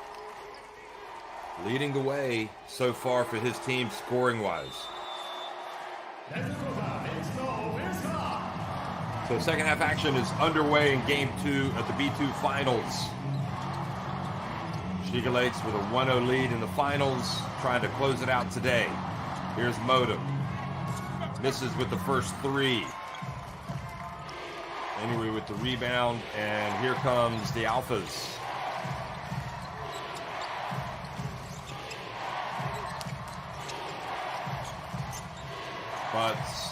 leading the way so far for his team scoring-wise. So second half action is underway in Game 2 of the B2 Finals. Shiga Lakes with a 1-0 lead in the finals, trying to close it out today. Here's Motum. Misses with the first 3. Anyway with the rebound, and here comes the Alphas. Butts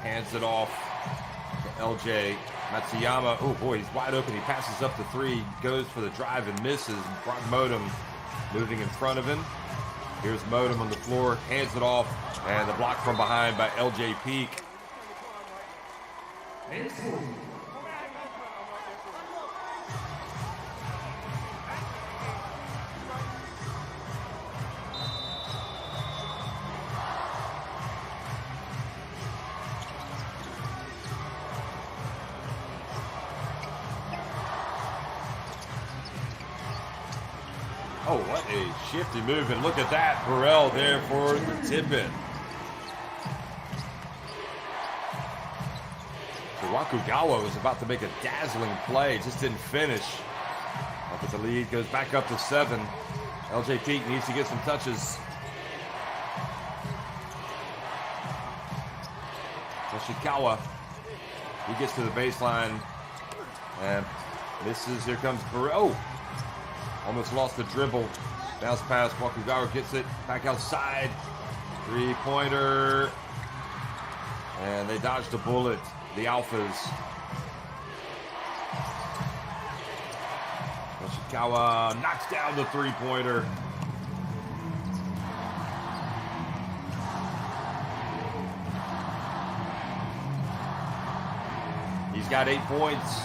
hands it off to LJ. Matsuyama, oh boy, he's wide open. He passes up the 3, goes for the drive and misses. Motum moving in front of him. Here's Motum on the floor, hands it off, and the block from behind by LJ Peak. Oh, what a shifty move, and look at that. Burrell there for the tip-in. So Koshigaya was about to make a dazzling play, just didn't finish. Up at the lead, goes back up to 7. LJ Peak needs to get some touches. Koshigaya, he gets to the baseline and misses. Here comes Burrell. Oh, almost lost the dribble. Bounce pass. Koshigaya gets it back outside. 3-pointer. And they dodged a bullet. The Alphas. Koshigaya knocks down the 3-pointer. He's got 8 points.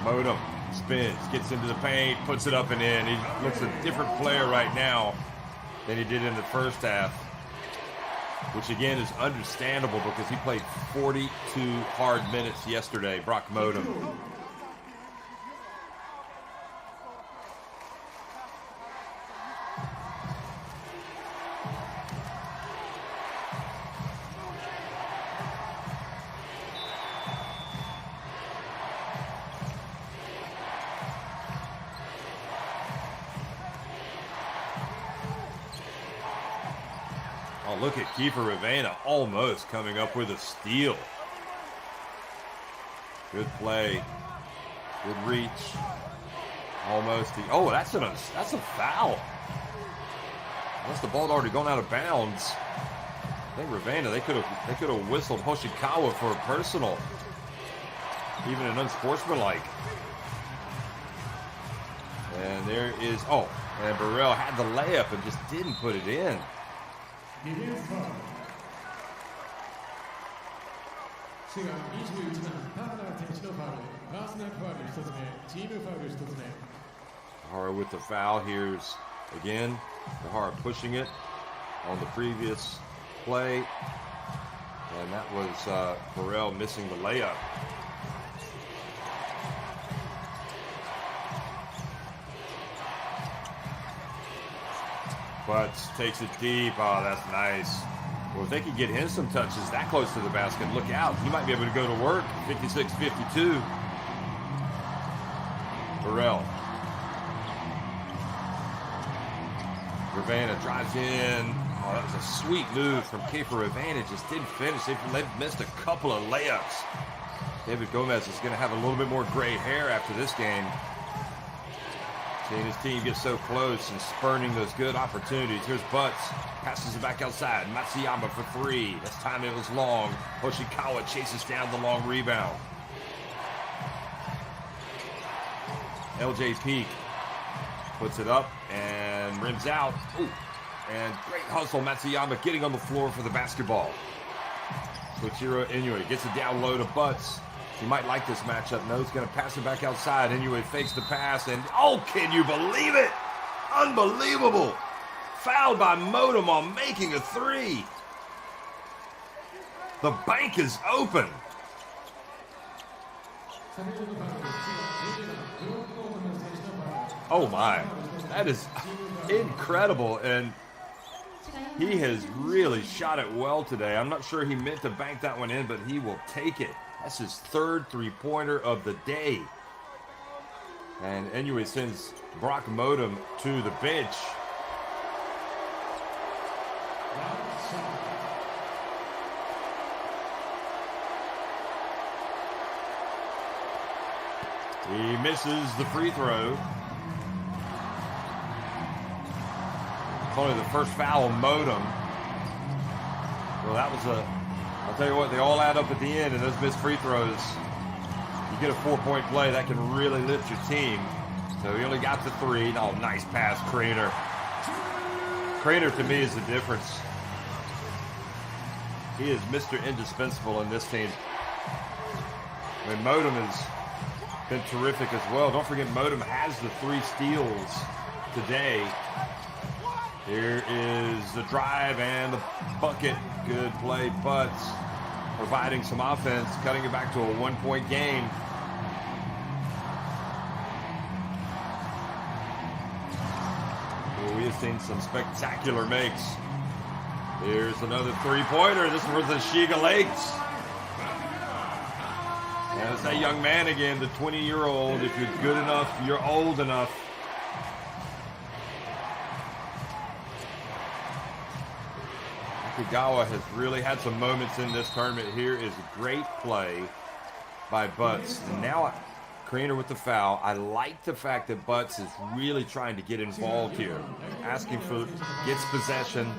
Motum spins, gets into the paint, puts it up and in. He looks a different player right now than he did in the first half, which again is understandable because he played 42 hard minutes yesterday, Motum. Oh, look at Kiefer Ravena almost coming up with a steal. Good play. Good reach. Almost. Oh, that's a foul. Unless the ball had already gone out of bounds. I think Ravena, they could have whistled Koshigaya for a personal. Even an unsportsmanlike. And there is, oh, and Burrell had the layup and just didn't put it in. Harper with the foul. Here's again Harper pushing it on the previous play, and that was Burrell missing the layup. Butts takes it deep. Oh, that's nice. Well, if they could get him some touches that close to the basket, look out. He might be able to go to work. 56-52. Burrell. Ravena drives in. Oh, that was a sweet move from Kiefer Ravena. Just didn't finish. They've missed a couple of layups. David Gomez is going to have a little bit more gray hair after this game. Seeing his team get so close and spurning those good opportunities. Here's Butts. Passes it back outside. Matsuyama for 3. This time it was long. Koshigaya chases down the long rebound. LJ Peak Puts it up and rims out. Ooh. And great hustle. Matsuyama getting on the floor for the basketball. Koichiro Inoue gets it down low to Butts. He might like this matchup. No, he's going to pass it back outside. Inoue fakes the pass. And, oh, can you believe it? Unbelievable. Fouled by Motum on making a three. The bank is open. Oh, my. That is incredible. And he has really shot it well today. I'm not sure he meant to bank that one in, but he will take it. That's his third three-pointer of the day. And Inoue sends Brock Motum to the bench. He misses the free throw. It's only the first foul on Motum. Well, that was I'll tell you what, they all add up at the end, and those missed free throws. You get a 4-point play, that can really lift your team. So he only got the three. Oh, nice pass, Craner. Craner, to me, is the difference. He is Mr. Indispensable in this team. I mean, Motum has been terrific as well. Don't forget, Motum has the 3 steals today. Here is the drive and the bucket. Good play, Butts providing some offense, cutting it back to a 1-point game. Well, we have seen some spectacular makes. Here's another three-pointer. This is for the Shiga Lakes. And it's that young man again, the 20-year-old. If you're good enough, you're old enough. Koshigaya has really had some moments in this tournament. Here is a great play by Butts. And now Craner with the foul. I like the fact that Butts is really trying to get involved here. Asking for, gets possession,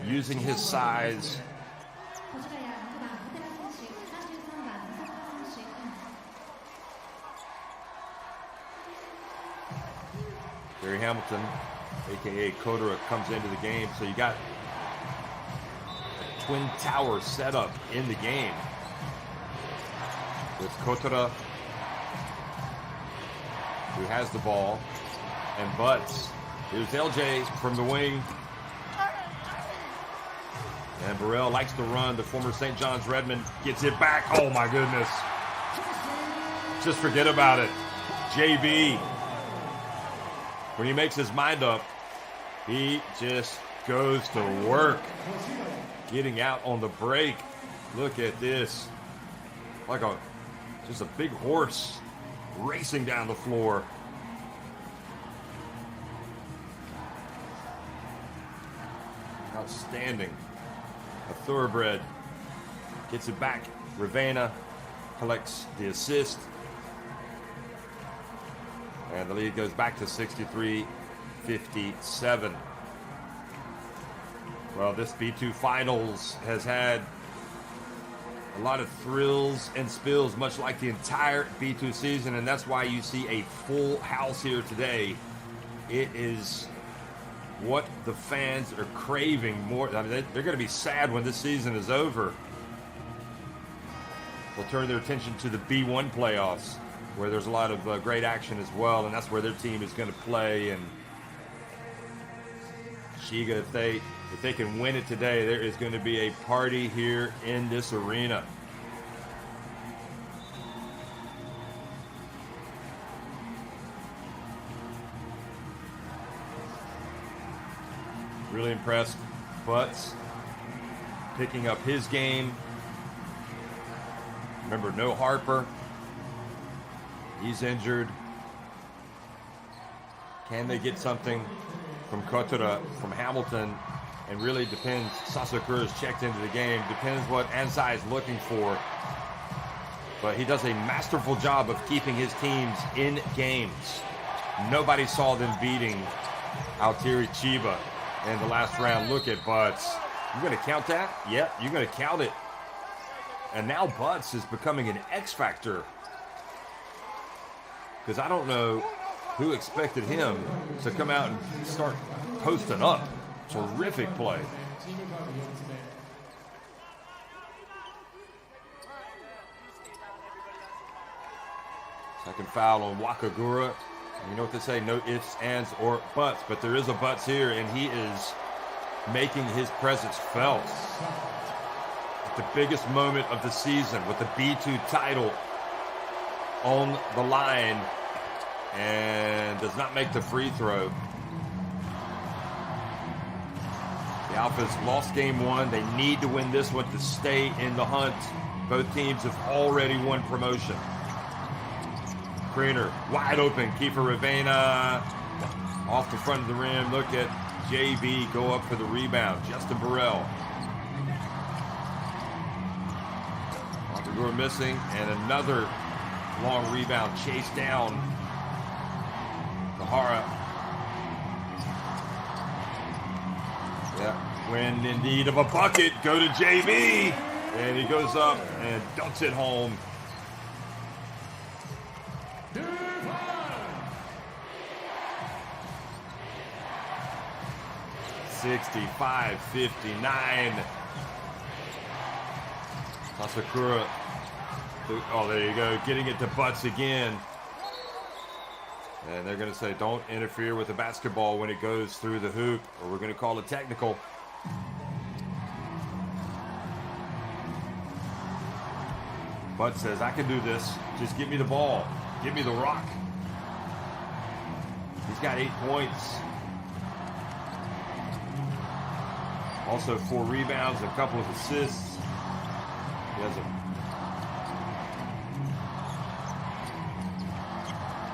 using his size. Gary Hamilton, a.k.a. Kotura, comes into the game. So you got Twin Tower setup in the game with Kotura, who has the ball, and Butts. Here's LJ from the wing. And Burrell likes to run. The former St. John's Redmond gets it back. Oh, my goodness. Just forget about it. JB, when he makes his mind up, he just goes to work. Getting out on the break. Look at this. Like just a big horse racing down the floor. Outstanding. A thoroughbred. Gets it back. Ravena collects the assist. And the lead goes back to 63-57. Well, this B2 Finals has had a lot of thrills and spills, much like the entire B2 season, and that's why you see a full house here today. It is what the fans are craving more. I mean, they're going to be sad when this season is over. They'll turn their attention to the B1 playoffs, where there's a lot of great action as well, and that's where their team is going to play. And Shiga, if they can win it today, there is going to be a party here in this arena. Really impressed. Butts picking up his game. Remember, no Harper. He's injured. Can they get something from Kotura, from Hamilton? And really depends. Sasakura is checked into the game. Depends what Ansai is looking for. But he does a masterful job of keeping his teams in games. Nobody saw them beating Altieri Chiba in the last round. Look at Butts. You're going to count that? Yep, you're going to count it. And now Butts is becoming an X factor. Because I don't know Who expected him to come out and start posting up? Terrific play. チームファウル4つ目。 Second foul on Wakagura. You know what they say, no ifs, ands, or buts, but there is a buts here, and he is making his presence felt. At the biggest moment of the season with the B2 title on the line, and does not make the free throw. The Alphas lost game one. They need to win this one to stay in the hunt. Both teams have already won promotion. Kriener, wide open. Kiefer Ravena off the front of the rim. Look at JB go up for the rebound. Justin Burrell. We're missing, and another long rebound chased down. Kahara. Yeah, when in need of a bucket, go to JB. And he goes up and dunks it home. 65-59. Masakura. Oh, there you go. Getting it to Butts again. And they're going to say, don't interfere with the basketball when it goes through the hoop, or we're going to call it technical. Butts says, I can do this. Just give me the ball. Give me the rock. He's got 8 points. Also 4 rebounds, a couple of assists. He has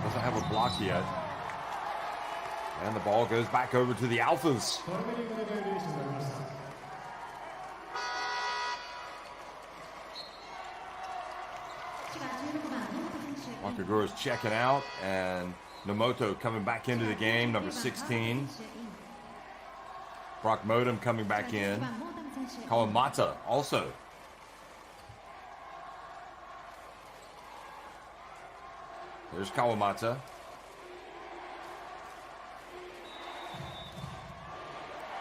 doesn't have a block yet. And the ball goes back over to the Alphas. Wakagura's checking out, and Nomoto coming back into the game, number 16. Brock Motum coming back in. Kawamata also. There's Kawamata.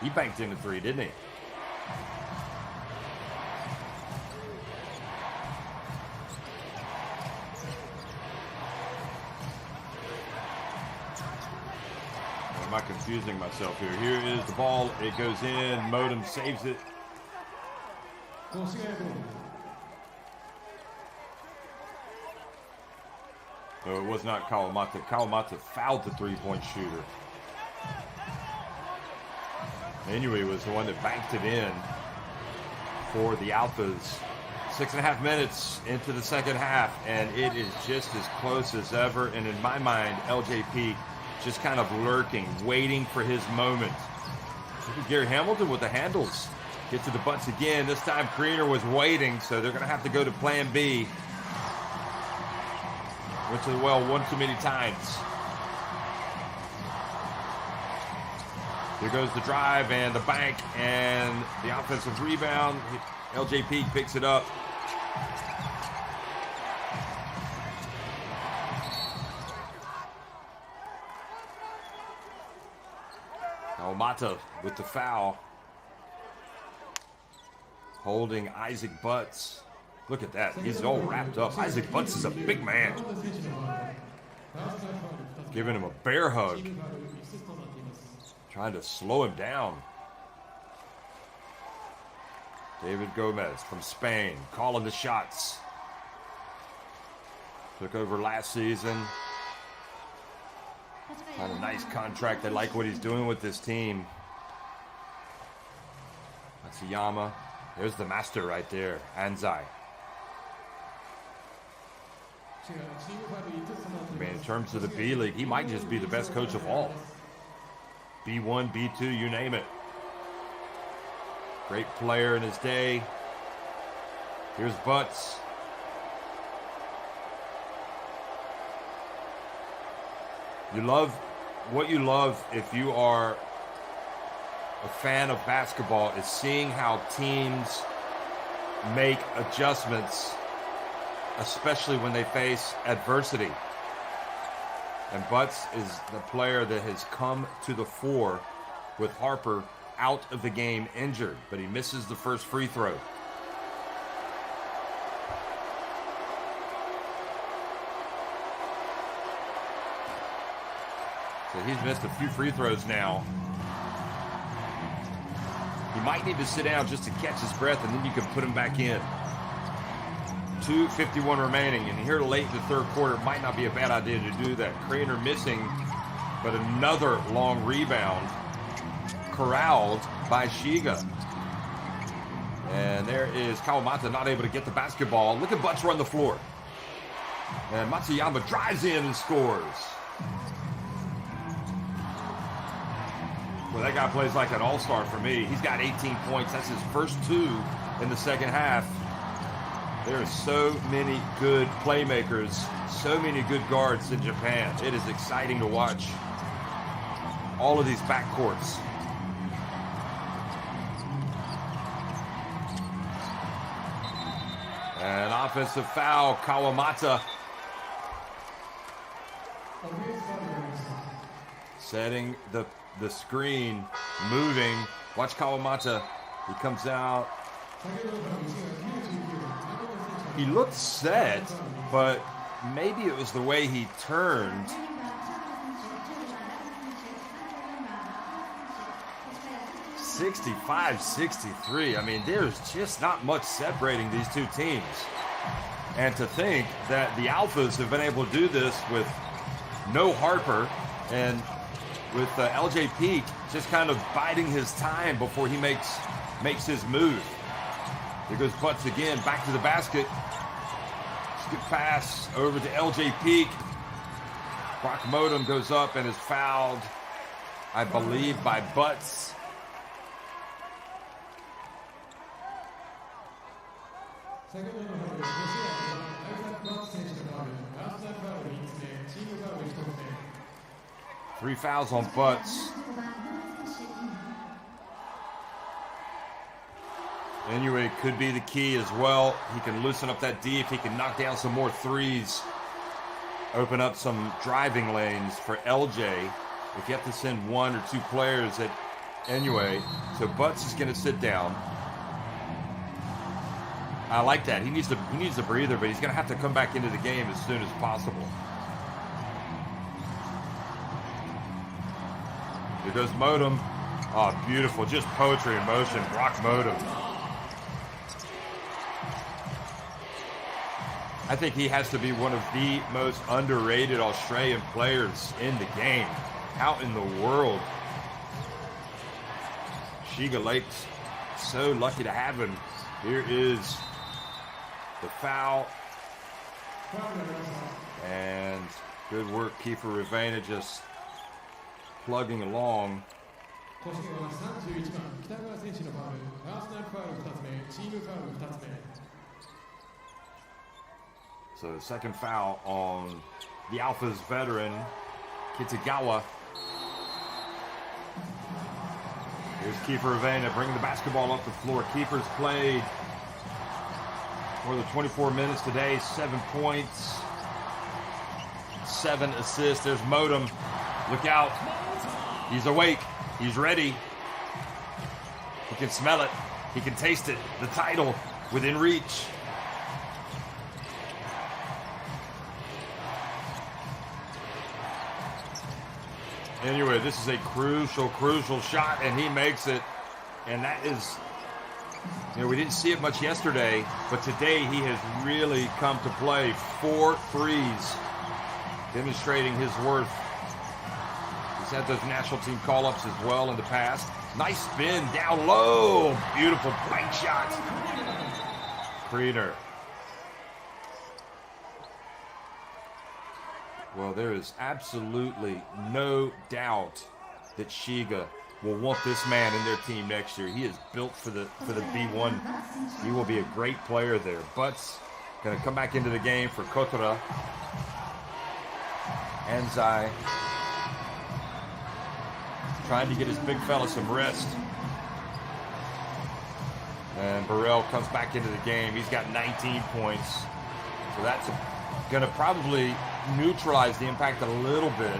He banked into 3, didn't he? Am I confusing myself here? Here is the ball. It goes in. Motum saves it. No, it was not Kawamata. Kawamata fouled the 3-point shooter. Anyway, was the one that banked it in for the Alphas. 6.5 minutes into the second half, and it is just as close as ever. And in my mind, LJP just kind of lurking, waiting for his moment. Look at Gary Hamilton with the handles. Get to the Butts again. This time, Kriener was waiting, so they're going to have to go to plan B. Went to the well one too many times. Here goes the drive and the bank and the offensive rebound. LJP picks it up. Kawamata with the foul. Holding Isaac Butts. Look at that. He's all wrapped up. Isaac Butts is a big man. Giving him a bear hug. Trying to slow him down. David Gomez from Spain calling the shots. Took over last season. Had a nice contract. They like what he's doing with this team. Matsuyama. There's the master right there. Anzai. I mean, in terms of the B-League, he might just be the best coach of all. B1, B2, you name it. Great player in his day. Here's Butts. What you love if you are a fan of basketball is seeing how teams make adjustments, especially when they face adversity. And Butts is the player that has come to the fore with Harper out of the game injured, but he misses the first free throw. So he's missed a few free throws now. He might need to sit down just to catch his breath, and then you can put him back in. 2:51 remaining, and here late in the third quarter, it might not be a bad idea to do that. Craner missing, but another long rebound corralled by Shiga. And there is Kawamata not able to get the basketball. Look at Butts run the floor. And Matsuyama drives in and scores. Well, that guy plays like an all-star for me. He's got 18 points. That's his first 2 in the second half. There are so many good playmakers, so many good guards in Japan. It is exciting to watch all of these backcourts. An offensive foul, Kawamata. Setting the screen, moving. Watch Kawamata. He comes out. He looked set, but maybe it was the way he turned. 65-63. I mean, there's just not much separating these two teams. And to think that the Alphas have been able to do this with no Harper and with LJ Peak just kind of biding his time before he makes his move. Here goes Butts again, back to the basket. Good pass over to LJ Peak. Brock Motum goes up and is fouled, I believe, by Butts. Three fouls on Butts. Anyway, could be the key as well. He can loosen up that D if he can knock down some more threes. Open up some driving lanes for LJ. If you have to send 1 or 2 players at anyway. So Butts is going to sit down. I like that. He needs a breather, but he's going to have to come back into the game as soon as possible. Here goes Motum. Oh, beautiful. Just poetry in motion. Brock Motum. I think he has to be one of the most underrated Australian players in the game. How in the world? Shiga Lake's so lucky to have him. Here is the foul. And good work, Kiefer Ravena, just plugging along. So second foul on the Alphas veteran, Kitagawa. Here's Kiefer Ravena bringing the basketball up the floor. Kiefer's played more than 24 minutes today, 7 points, 7 assists. There's Motum. Look out. He's awake. He's ready. He can smell it. He can taste it. The title within reach. Anyway, this is a crucial shot, and he makes it. And that is, we didn't see it much yesterday, but today he has really come to play. 4 threes, demonstrating his worth. He's had those national team call-ups as well in the past. Nice spin down low. Beautiful bank shot. Craner. Well, there is absolutely no doubt that Shiga will want this man in their team next year. He is built for the B1. He will be a great player there. Butts going to come back into the game for Kotora. Anzai trying to get his big fella some rest. And Burrell comes back into the game. He's got 19 points. So that's going to probably neutralize the impact a little bit.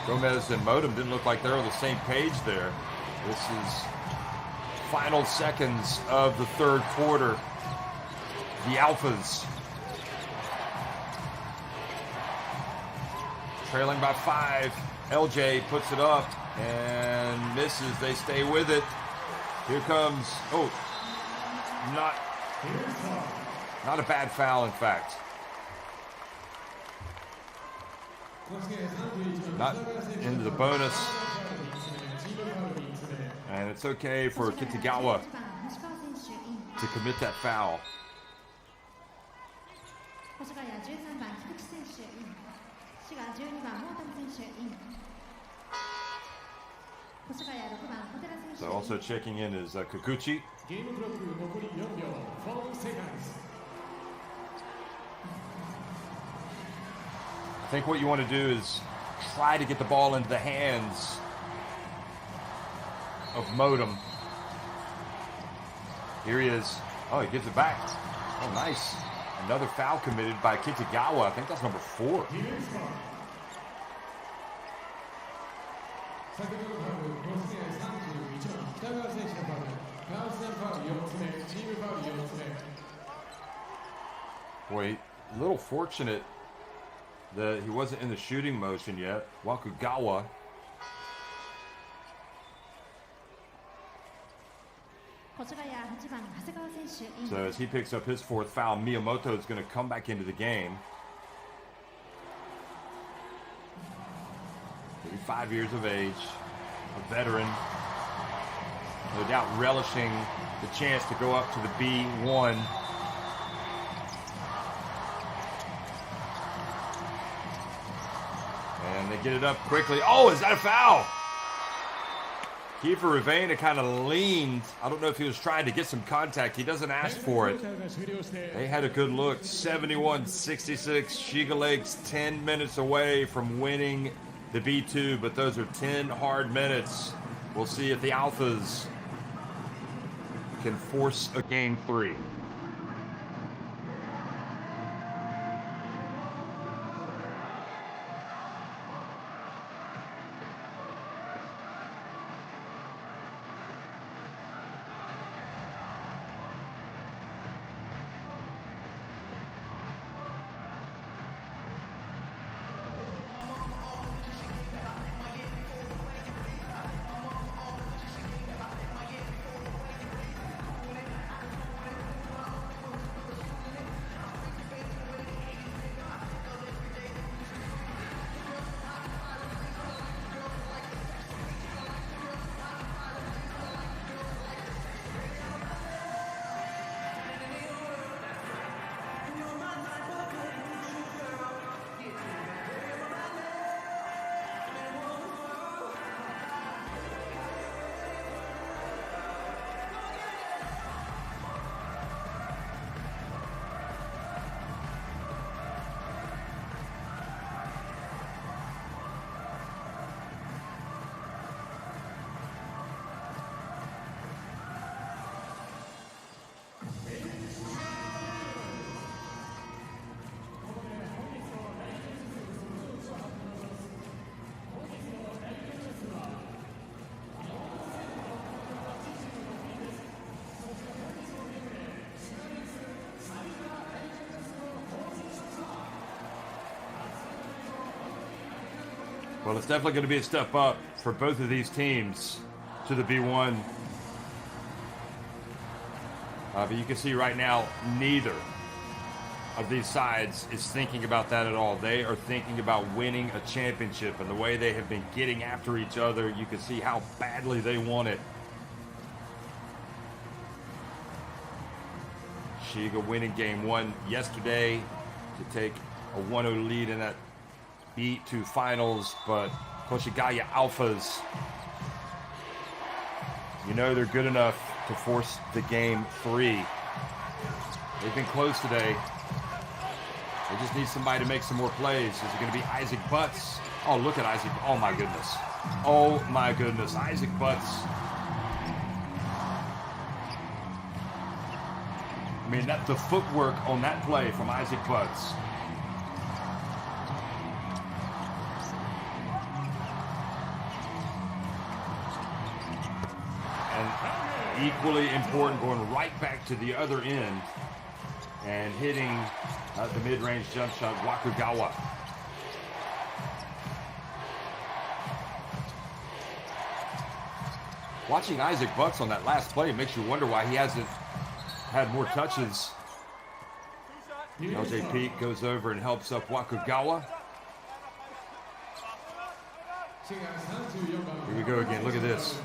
Gomez and Motum didn't look like they're on the same page there. This is final seconds of the third quarter. The Alphas trailing by 5. LJ puts it up and misses. They stay with it. Here comes, not a bad foul, in fact. Not into the bonus. And it's okay for Kitagawa to commit that foul. So also checking in is Kikuchi. I think what you want to do is try to get the ball into the hands of Motum. Here he is. Oh, he gives it back. Oh, nice. Another foul committed by Kitagawa. I think that's number 4. Boy, a little fortunate that he wasn't in the shooting motion yet. Wakugawa. So as he picks up his 4th foul, Miyamoto is going to come back into the game. 35 years of age, a veteran. No doubt relishing the chance to go up to the B1. And they get it up quickly. Oh, is that a foul? Kiefer Ravena kind of leaned. I don't know if he was trying to get some contact. He doesn't ask for it. They had a good look. 71-66. Shiga Lakes 10 minutes away from winning the B2, but those are 10 hard minutes. We'll see if the Alphas can force a game 3. Well, it's definitely going to be a step up for both of these teams to the B1. But you can see right now, neither of these sides is thinking about that at all. They are thinking about winning a championship, and the way they have been getting after each other, you can see how badly they want it. Shiga winning game 1 yesterday to take a 1-0 lead in that B2 finals, but Koshigaya Alphas, you know they're good enough to force the game 3. They've been close today. They just need somebody to make some more plays. Is it going to be Isaac Butts? Oh, look at Isaac. Oh, my goodness. Oh, my goodness. Isaac Butts mean, the footwork on that play from Isaac Butts. And equally important, going right back to the other end and hitting the mid-range jump shot, Wakagawa. Watching Isaac Butts on that last play makes you wonder why he hasn't had more touches. LJ Peak goes over and helps up Wakagawa. Here we go again. Look at this.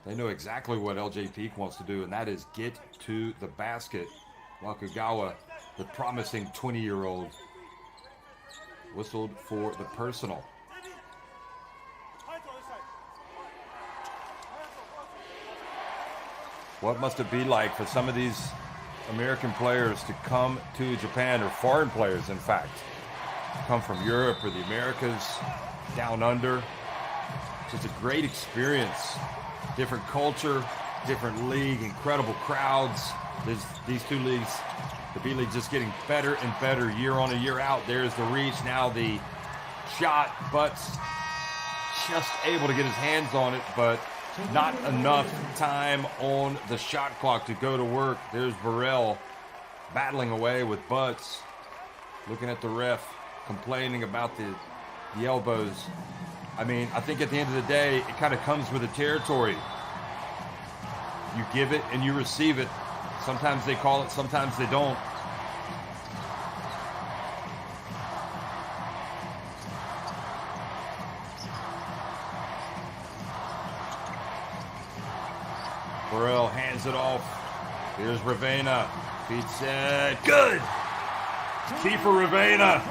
They know exactly what LJ Peak wants to do, and that is get to the basket. Wakagawa, the promising 20-year-old, whistled for the personal. What must it be like for some of these American players to come to Japan, or foreign players, in fact, come from Europe or the Americas, down under? Just a great experience. Different culture, different league, incredible crowds. These two leagues, the B-League just getting better and better year on and year out. There's the reach, now the shot. Butts just able to get his hands on it, but not enough time on the shot clock to go to work. There's Burrell battling away with Butts, looking at the ref, complaining about the elbows. I mean, I think at the end of the day, it kind of comes with the territory. You give it and you receive it. Sometimes they call it, sometimes they don't. Burrell hands it off. Here's Ravena. Feet set. Good! Keeper Ravena.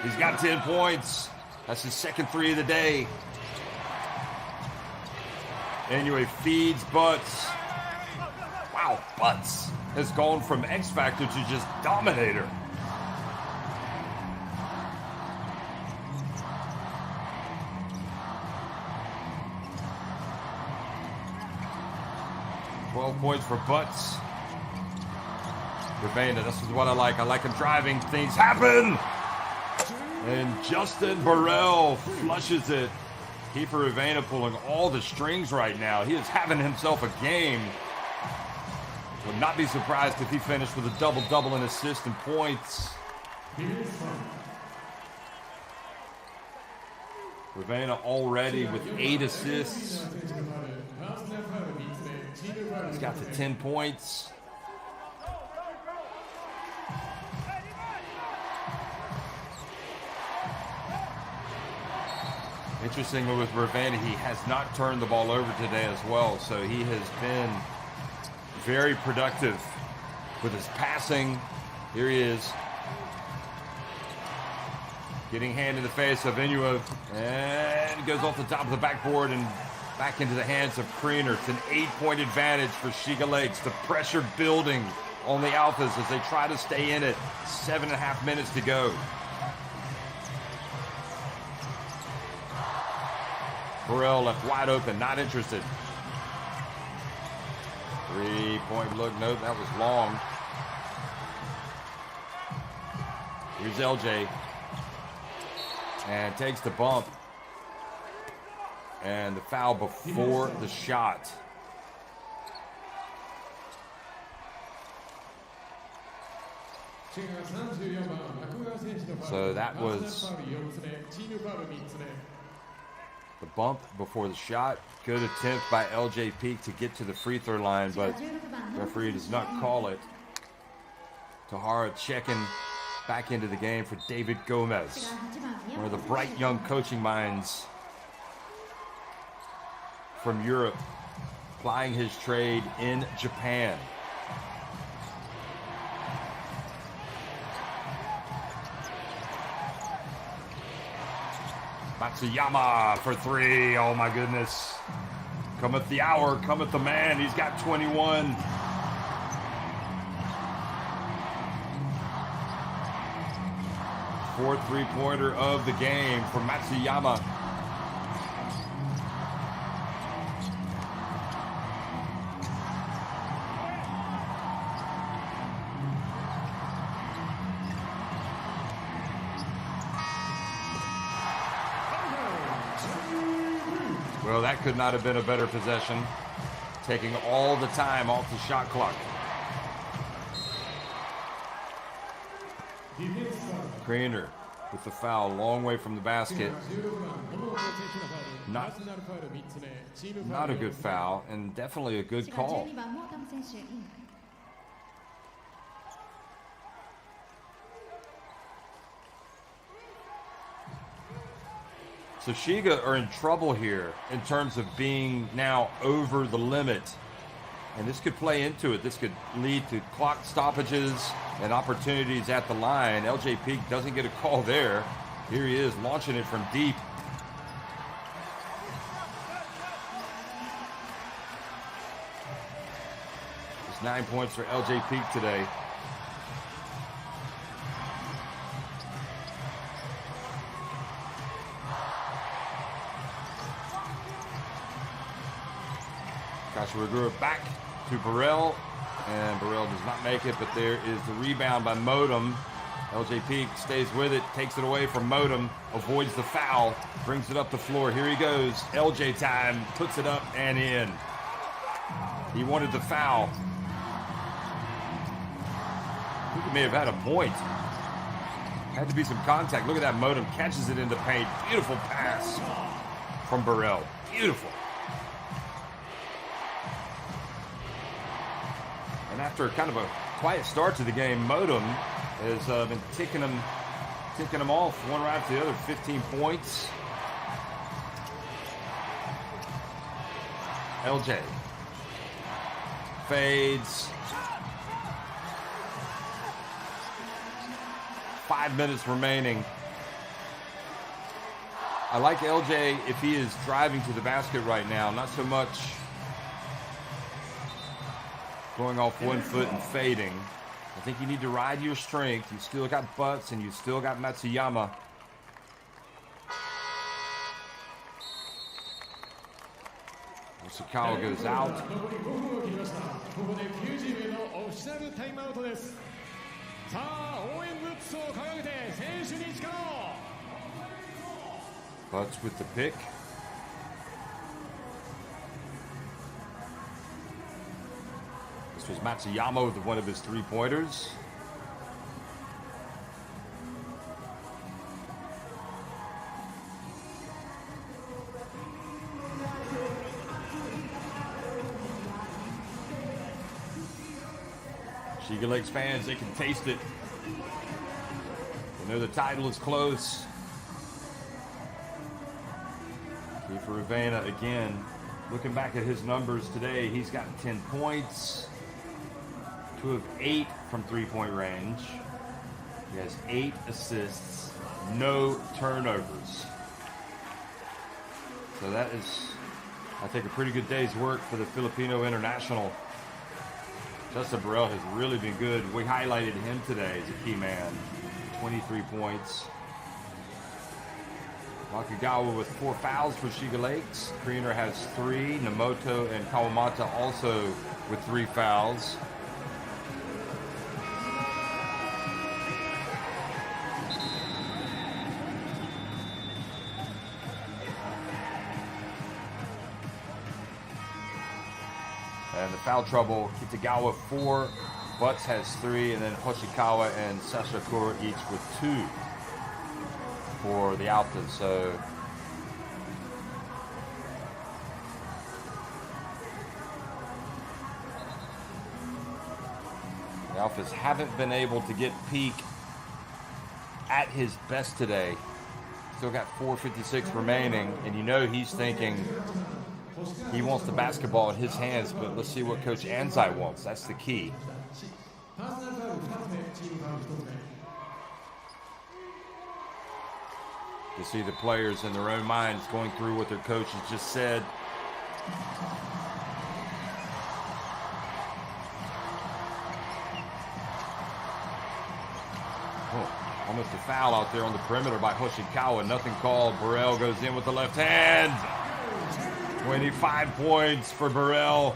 He's got 10 points. That's his second three of the day. Anyway, feeds Butts. Wow, Butts has gone from X Factor to just Dominator. Points for Butts. Ravena, this is what I like. I like him driving. Things happen. And Justin Burrell flushes it. Kiefer Ravena pulling all the strings right now. He is having himself a game. Would not be surprised if he finished with a double-double in assists and points. Ravena already with 8 assists. He's got the 10 points. Interestingly with Ravena, he has not turned the ball over today as well, so he has been very productive with his passing. Here he is. Getting hand in the face of Inua, and goes off the top of the backboard and back into the hands of Kriener. It's an 8-point advantage for Shiga Lakes. The pressure building on the Alphas as they try to stay in it. 7.5 minutes to go. Burrell left wide open, not interested. 3-point look, nope, that was long. Here's LJ. And takes the bump. And the foul before the shot. So that was the bump before the shot. Good attempt by LJ Peak to get to the free throw line, but referee does not call it. Tahara checking back into the game for David Gomez, one of the bright young coaching minds from Europe, plying his trade in Japan. Matsuyama for 3. Oh my goodness. Cometh the hour, cometh the man. He's got 21. Fourth three-pointer of the game for Matsuyama. Well, that could not have been a better possession. Taking all the time off the shot clock. Kriener with the foul, long way from the basket. Not a good foul, and definitely a good call. 12番モータム選手イン。 So Shiga are in trouble here in terms of being now over the limit. And this could play into it. This could lead to clock stoppages and opportunities at the line. LJ Peak doesn't get a call there. Here he is launching it from deep. It's 9 points for LJ Peak today. Koshigaya back to Burrell, and Burrell does not make it, but there is the rebound by Motum. LJ Peak stays with it, takes it away from Motum, avoids the foul, brings it up the floor. Here he goes, LJ time, puts it up and in. He wanted the foul. I think he may have had a point. Had to be some contact. Look at that, Motum catches it into paint. Beautiful pass from Burrell. Beautiful. And after kind of a quiet start to the game, Motum has been ticking them off one right after the other. 15 points. LJ fades. 5 minutes remaining. I like LJ if he is driving to the basket right now, not so much going off 1 foot and fading. I think you need to ride your strength. You still got Butts and you still got Matsuyama. Koshigaya goes out. Butts with the pick. This was Matsuyama with one of his three-pointers. Shiga Lakes fans, they can taste it. They know the title is close. Kiefer Ravena again. Looking back at his numbers today, he's got 10 points. 2 of 8 from three-point range. He has 8 assists, no turnovers. So that is, I think, a pretty good day's work for the Filipino international. Justin Burrell has really been good. We highlighted him today as a key man. 23 points. Nakagawa with 4 fouls for Shiga Lakes. Kriener has 3. Namoto and Kawamata also with 3 fouls. And the foul trouble, Kitagawa 4, Butts has 3, and then Hoshikawa and Sasakura each with 2 for the ALPHAS. So the ALPHAS haven't been able to get Peak at his best today. Still got 4:56 remaining, and you know he's thinking he wants the basketball in his hands, but let's see what Coach Anzai wants. That's the key. You see the players in their own minds going through what their coach has just said. Oh, almost a foul out there on the perimeter by Hoshikawa. Nothing called. Burrell goes in with the left hand. 25 points for Burrell.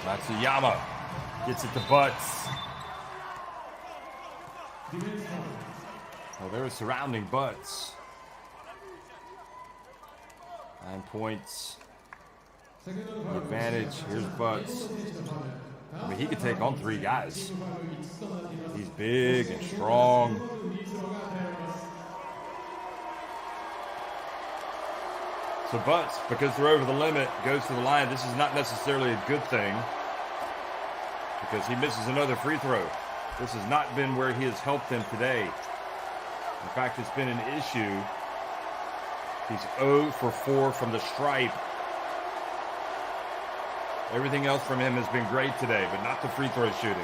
Matsuyama gets it to Butts. Oh, they were surrounding Butts. 9 points. Advantage. Here's Butts. I mean, he could take on 3 guys. He's big and strong. So Butts, because they're over the limit, goes to the line. This is not necessarily a good thing because he misses another free throw. This has not been where he has helped them today. In fact, it's been an issue. He's 0 for 4 from the stripe. Everything else from him has been great today, but not the free throw shooting.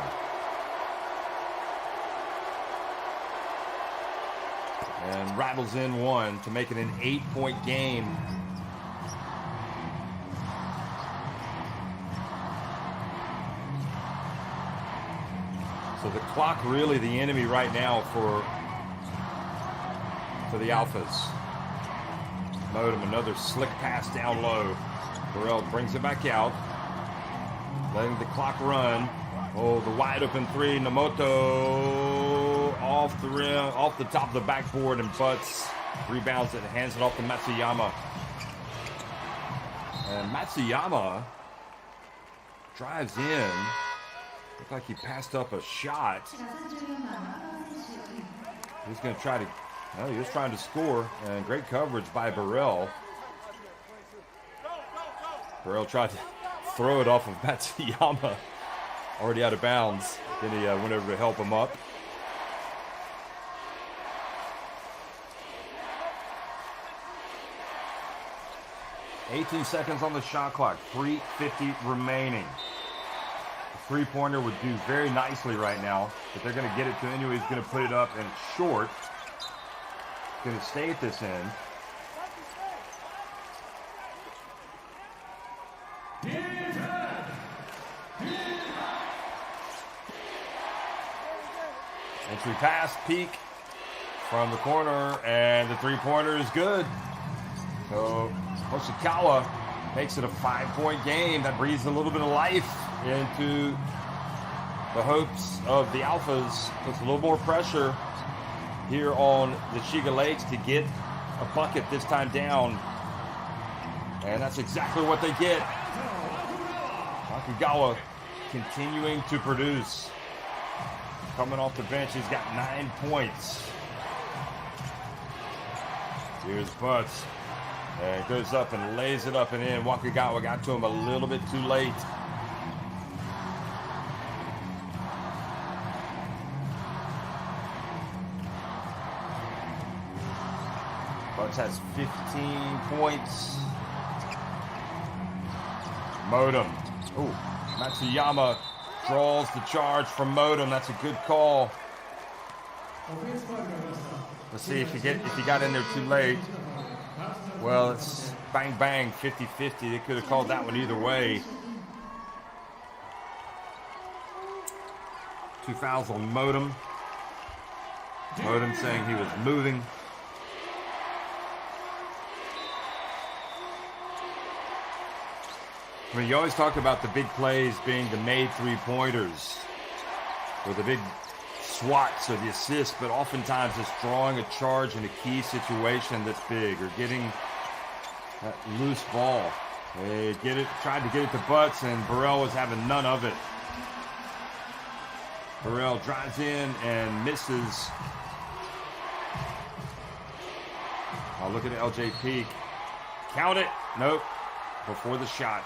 And rattles in 1 to make it an 8-point game. So the clock really the enemy right now for the Alphas. Motum, another slick pass down low. Burrell brings it back out. Letting the clock run. Oh, the wide open 3. Namoto off the rim, off the top of the backboard, and Butts rebounds it and hands it off to Matsuyama. And Matsuyama drives in. Looked like he passed up a shot. He's going to try to. Well, he was trying to score, and great coverage by Burrell. Burrell tried to throw it off of Matsuyama, already out of bounds. Then he went over to help him up. $18 seconds on the shot clock, 3:50 remaining. The three-pointer would do very nicely right now, but they're going to get it to anyway. He's going to put it up and it's short. Going to stay at this end. Entry pass, peek from the corner, and the three-pointer is good. So Koshigaya makes it a 5-point game. That breathes a little bit of life into the hopes of the Alphas. Puts a little more pressure here on the Shiga Lakes to get a bucket this time down. And that's exactly what they get. Koshigaya continuing to produce. Coming off the bench, he's got 9 points. Here's Butts. And goes up and lays it up and in. Koshigaya got to him a little bit too late. Butts has 15 points. Motum. Oh, Matsuyama draws the charge from Motum. That's a good call. Let's see if you got in there too late. Well, it's bang bang, 50-50. They could have called that one either way. 2 fouls on Motum. Motum saying he was moving. I mean, you always talk about the big plays being the made three-pointers or the big swats or the assists, but oftentimes it's drawing a charge in a key situation that's big or getting that loose ball. They tried to get it to Butts, and Burrell was having none of it. Burrell drives in and misses. Oh, look at LJ Peak. Count it. Nope. Before the shot.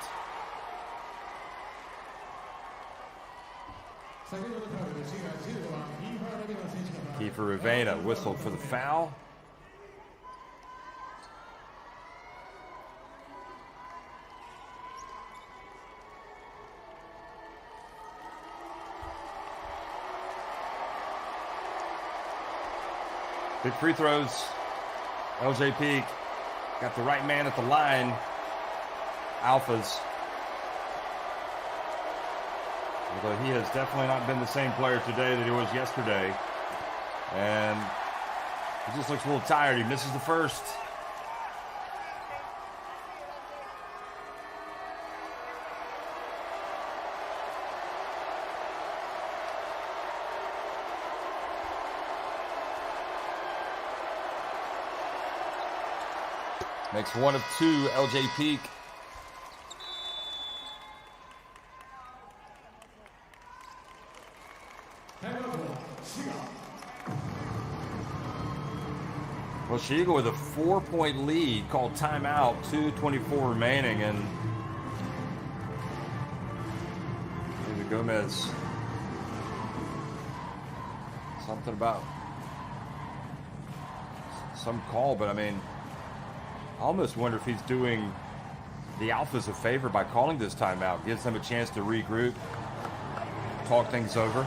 Kiefer Rivera whistled for the foul. Big free throws. LJ Peak got the right man at the line. Alphas. Although he has definitely not been the same player today that he was yesterday. And he just looks a little tired. He misses the first. Makes one of two, LJ Peak. Well, Shiga with a 4-point lead, called timeout, 2:24 remaining, and David Gomez, something about some call, but I mean, I almost wonder if he's doing the Alphas a favor by calling this timeout. Gives them a chance to regroup, talk things over.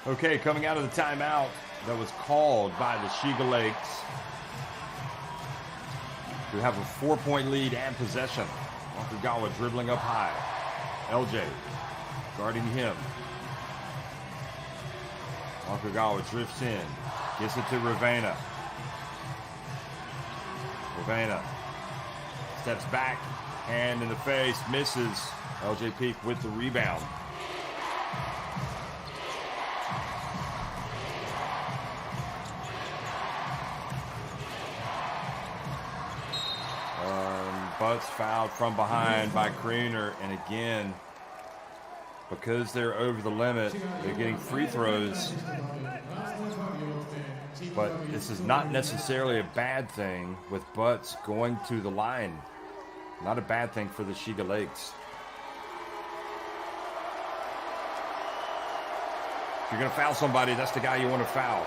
Okay, coming out of the timeout that was called by the Shiga Lakes, who have a 4-point lead and possession. Nakagawa dribbling up high. LJ guarding him. Nakagawa drifts in, gets it to Ravena. Ravena steps back, hand in the face, misses. LJ Peak with the rebound. Butts fouled from behind by Kreener, and again, because they're over the limit, they're getting free throws. But this is not necessarily a bad thing with Butts going to the line. Not a bad thing for the Shiga Lakes. If you're going to foul somebody, that's the guy you want to foul.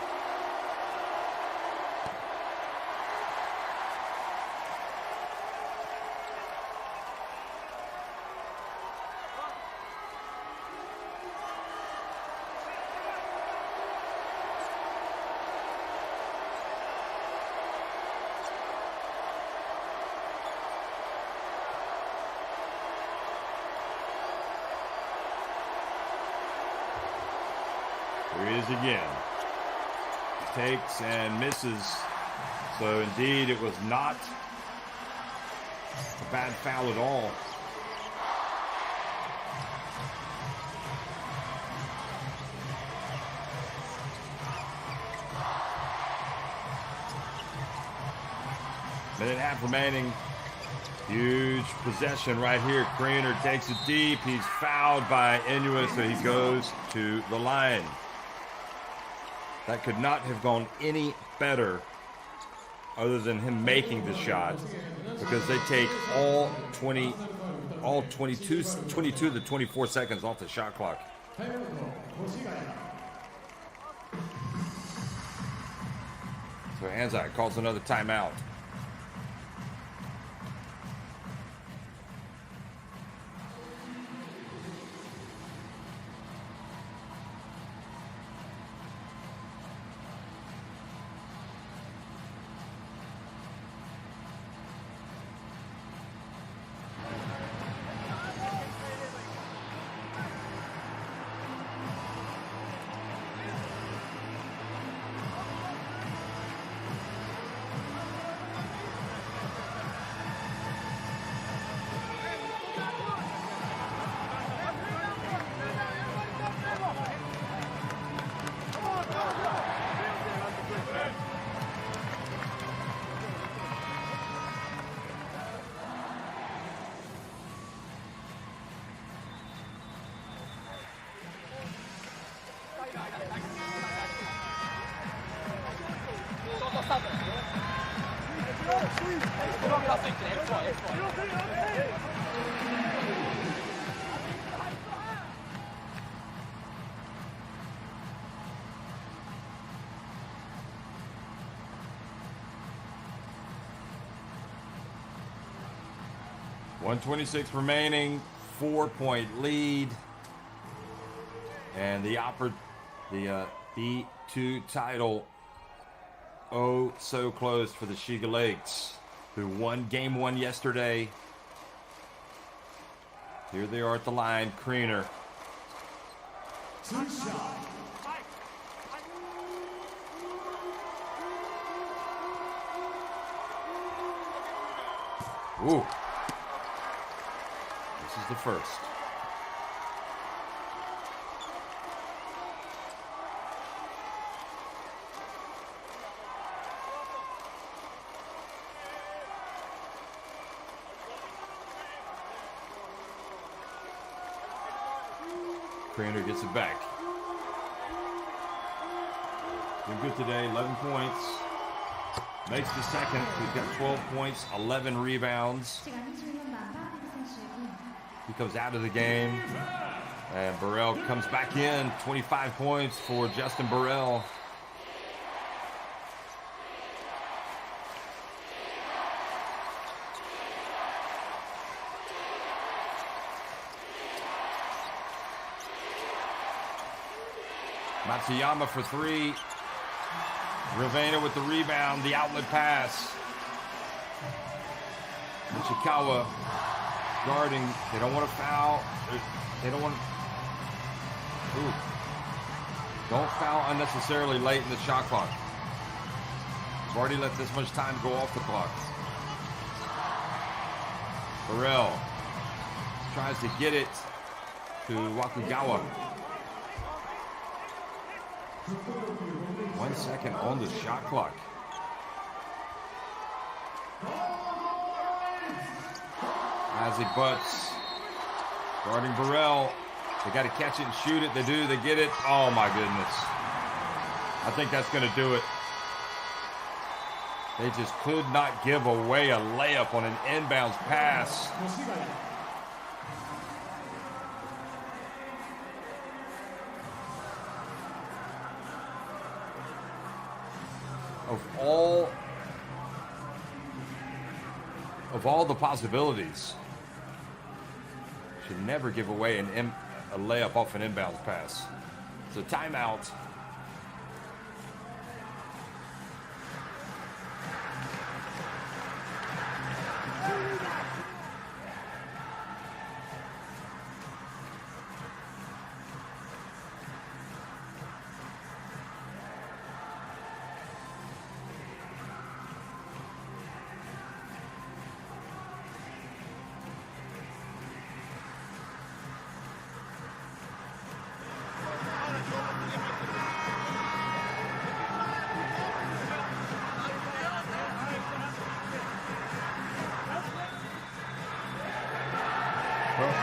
Here he is again. Takes and misses. So indeed, it was not a bad foul at all. Minute and a half remaining. Huge possession right here. Kreener takes it deep. He's fouled by Inoue, so he goes to the line. That could not have gone any better other than him making the shot, because they take all 22 to 24 seconds off the shot clock. So Anzai calls another timeout. .126 remaining, 4-point lead, and the B2 title, oh so close for the Shiga Lakes, who won game 1 yesterday. Here they are at the line, Kreener. Ooh. This is the first. Kreener gets it back. Doing good today, 11 points. Makes the second. He's got 12 points, 11 rebounds. He comes out of the game. And Burrell comes back in. 25 points for Justin Burrell. Matsuyama for 3. Ravena with the rebound, the outlet pass. Nishikawa guarding. They don't want to foul. They don't want to. Ooh. Don't foul unnecessarily late in the shot clock. We've already let this much time go off the clock. Burrell tries to get it to Wakugawa. 1 second on the shot clock. Isaac Butts guarding Burrell. They got to catch it and shoot it. They do. They get it. Oh, my goodness. I think that's going to do it. They just could not give away a layup on an inbounds pass. Of all the possibilities, should never give away a layup off an inbounds pass. So timeout.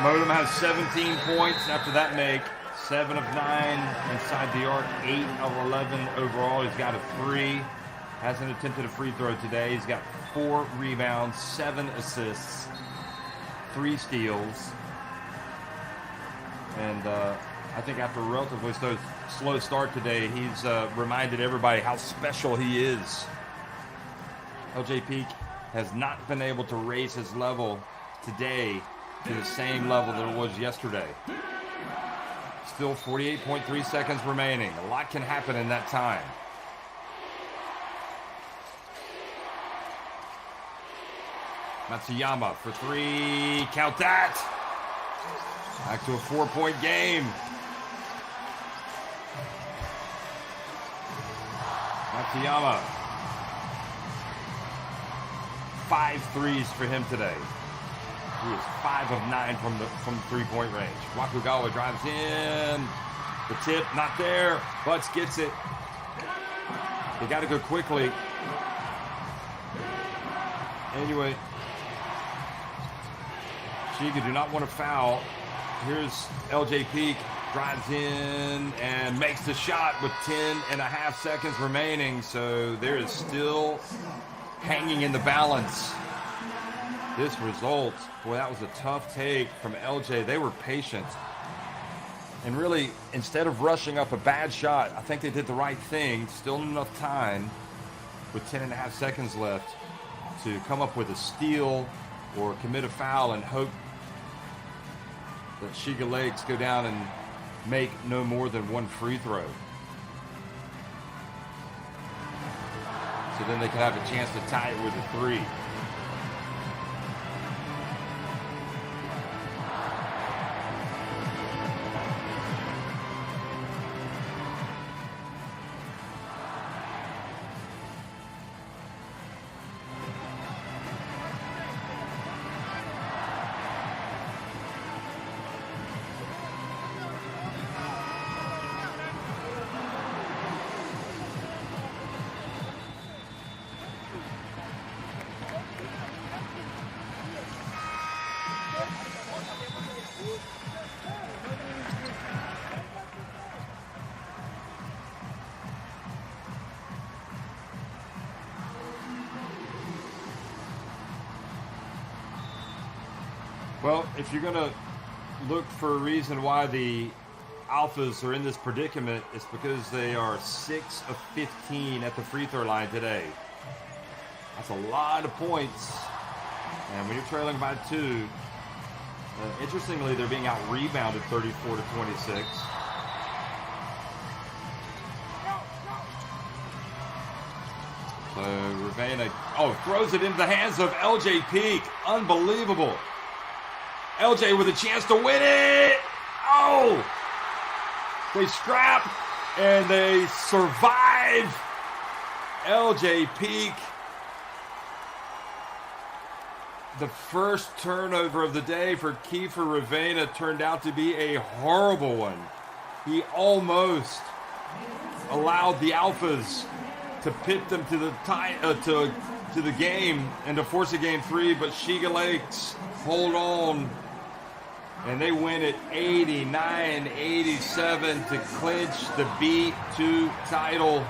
Motum has 17 points after that make. 7 of 9 inside the arc. 8 of 11 overall. He's got a 3. Hasn't attempted a free throw today. He's got 4 rebounds, 7 assists, 3 steals. And I think after a relatively slow start today, he's reminded everybody how special he is. LJ Peak has not been able to raise his level today to the same level that it was yesterday. Still 48.3 seconds remaining. A lot can happen in that time. Matsuyama for 3. Count that. Back to a 4-point game. Matsuyama. 5 threes for him today. He is 5 of 9 from the 3-point range. Wakugawa drives in. The tip, not there. Butts gets it. They got to go quickly. Anyway, Shiga do not want to foul. Here's LJ Peak drives in and makes the shot with 10.5 seconds remaining. So there is still hanging in the balance. This result, boy, that was a tough take from LJ. They were patient. And really, instead of rushing up a bad shot, I think they did the right thing. Still enough time with 10.5 seconds left to come up with a steal or commit a foul and hope that Shiga Lakes go down and make no more than one free throw. So then they could have a chance to tie it with a 3. Well, if you're going to look for a reason why the Alphas are in this predicament, it's because they are 6 of 15 at the free throw line today. That's a lot of points. And when you're trailing by 2, interestingly, they're being out-rebounded 34 to 26. So Ravenna, throws it into the hands of LJ Peak. Unbelievable. LJ with a chance to win it. Oh! They scrap and they survive. LJ Peak. The first turnover of the day for Kiefer Ravenna turned out to be a horrible one. He almost allowed the Alphas to pit them to the to the game and to force a game 3, but Shiga Lakes hold on. And they win it 89-87 to clinch the B2 title.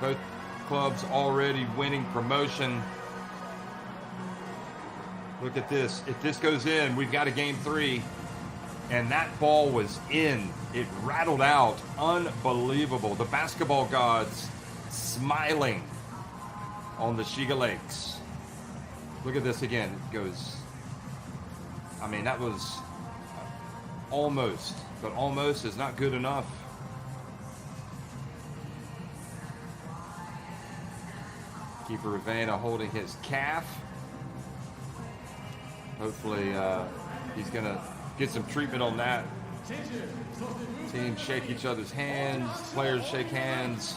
Both clubs already winning promotion. Look at this. If this goes in, we've got a game 3. And that ball was in. It rattled out. Unbelievable. The basketball gods smiling on the Shiga Lakes. Look at this again. It goes. I mean, that was almost. But almost is not good enough. Kiefer Ravenna holding his calf. Hopefully he's going to get some treatment on that. Teams shake each other's hands. Players shake hands.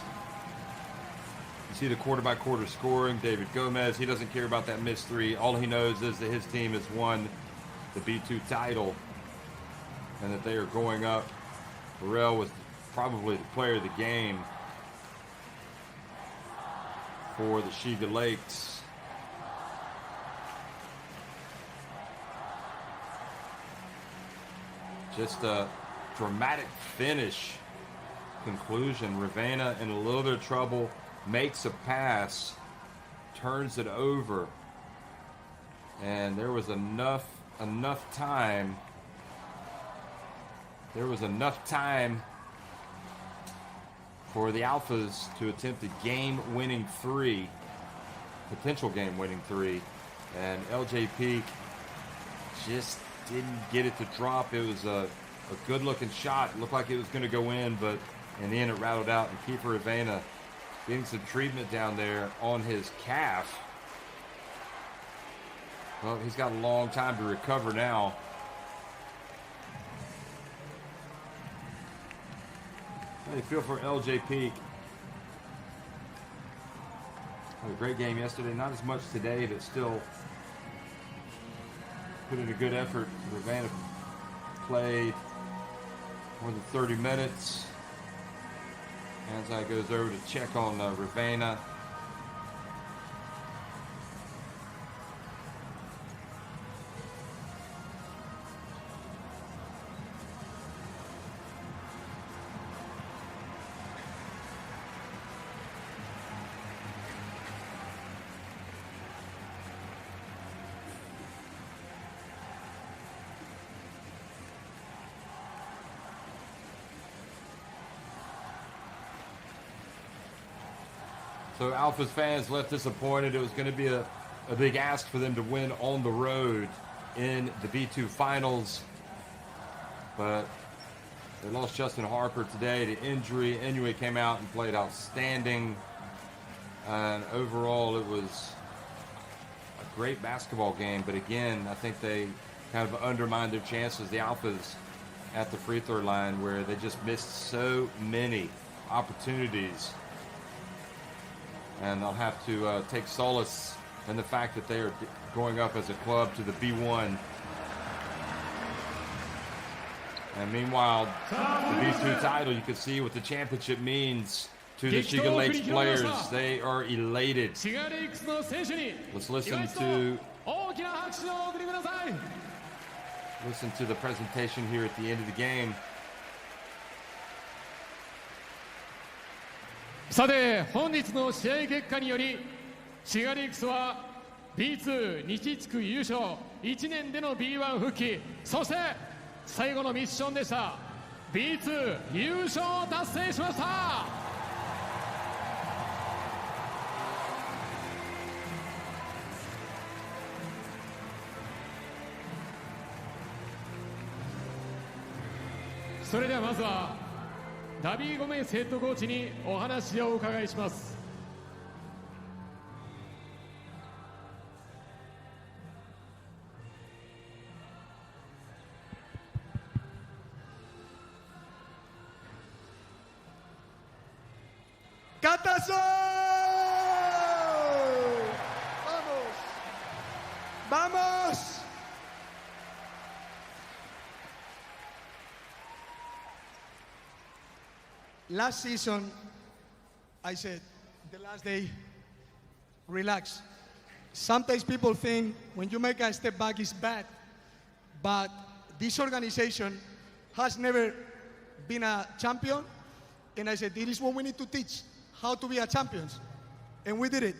You see the quarter-by-quarter scoring. David Gomez, he doesn't care about that missed 3. All he knows is that his team has won the B2 title and that they are going up. Burrell was probably the player of the game for the Shiga Lakes. Just a dramatic finish. Conclusion. Ravenna in a little bit of trouble. Makes a pass. Turns it over. And there was enough time. There was enough time for the Alphas to attempt a game-winning 3. Potential game-winning 3. And LJ Peak just didn't get it to drop. It was a good-looking shot. It looked like it was going to go in, but in the end it rattled out. And Kiefer Ravenna getting some treatment down there on his calf. Well, he's got a long time to recover now. How do you feel for LJ Peak? Had a great game yesterday. Not as much today, but still put in a good effort. Ravenna played more than 30 minutes. Anzai goes over to check on Ravenna. So Alphas fans left disappointed. It was going to be a big ask for them to win on the road in the B2 finals. But they lost Justin Harper today to injury. Inoue came out and played outstanding. And overall, it was a great basketball game. But again, I think they kind of undermined their chances, the Alphas, at the free throw line, where they just missed so many opportunities. And they'll have to take solace in the fact that they are going up as a club to the B1. And meanwile, the B2 title, you can see what the championship means to the Shiga Lakes players. They are elated. Let's listen to the presentation here at the end of the game. さて本日の試合結果によりシガレイクスは B2 西地区優勝1年での B1 復帰そして最後のミッションでした B2 優勝を達成しました。それではまずはダビー・ゴメスヘッドコーチにお話をお伺いします。¡Catazo! ¡Vamos! ¡Vamos! Last season, I said, the last day, relax. Sometimes people think when you make a step back it's bad, but this organization has never been a champion, and I said, this is what we need to teach, how to be a champions, and we did it.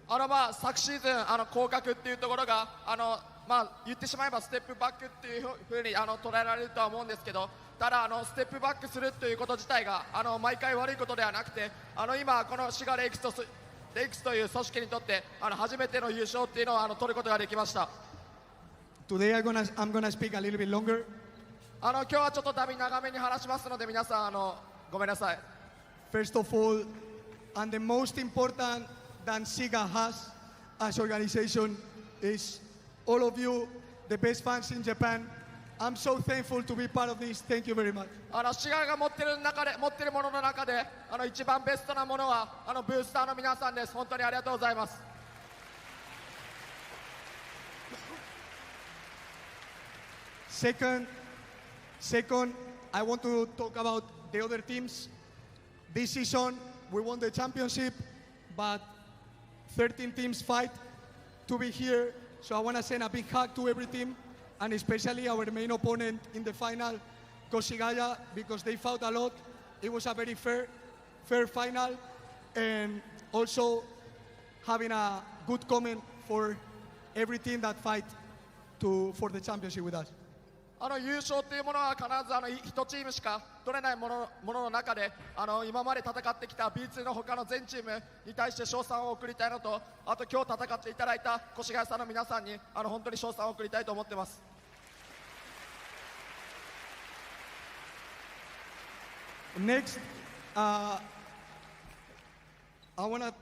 昨シーズン降格っていうところが言ってしまえばステップバックっていうふうに捉えられるとは思うんですけど、ただステップバックするということ自体が毎回悪いことではなくて、今このシガレイクスという組織にとって初めての優勝っていうのを取ることができました。Today I'm gonna speak a little bit longer. 今日はちょっと旅長めに話しますので皆さんごめんなさい。First of all, and the most important that Shiga has as organization is all of you, the best fans in Japan. I'm so thankful to be part of this. Thank you very much. シガが持ってるものの中で一番ベストなものはブースターの皆さんです。本当にありがとうございます。Second, I want to talk about the other teams. This season, we won the championship, but 13 teams fight to be here. So I want to send a big hug to every team, and especially our main opponent in the final, Koshigaya, because they fought a lot. It was a very fair final, and also having a good comment for every team that fight for the championship with us. 優勝というものは必ず1チームしか取れないものの中で今まで戦ってきた B2 の他の全チームに対して称賛を送りたいのと、あと今日戦っていただいた越谷さんの皆さんに本当に称賛を送りたいと思っています。Next, I want to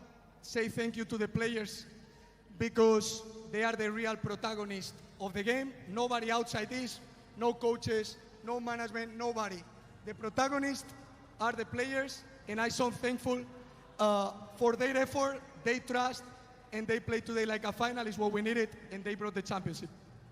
say thank you to the players because they are the real protagonists of the game. Nobody outside this. No coaches, no management, nobody. The protagonists are the players, and I'm so thankful for their effort, their trust, and they played today like a final is what we needed, and they brought the championship.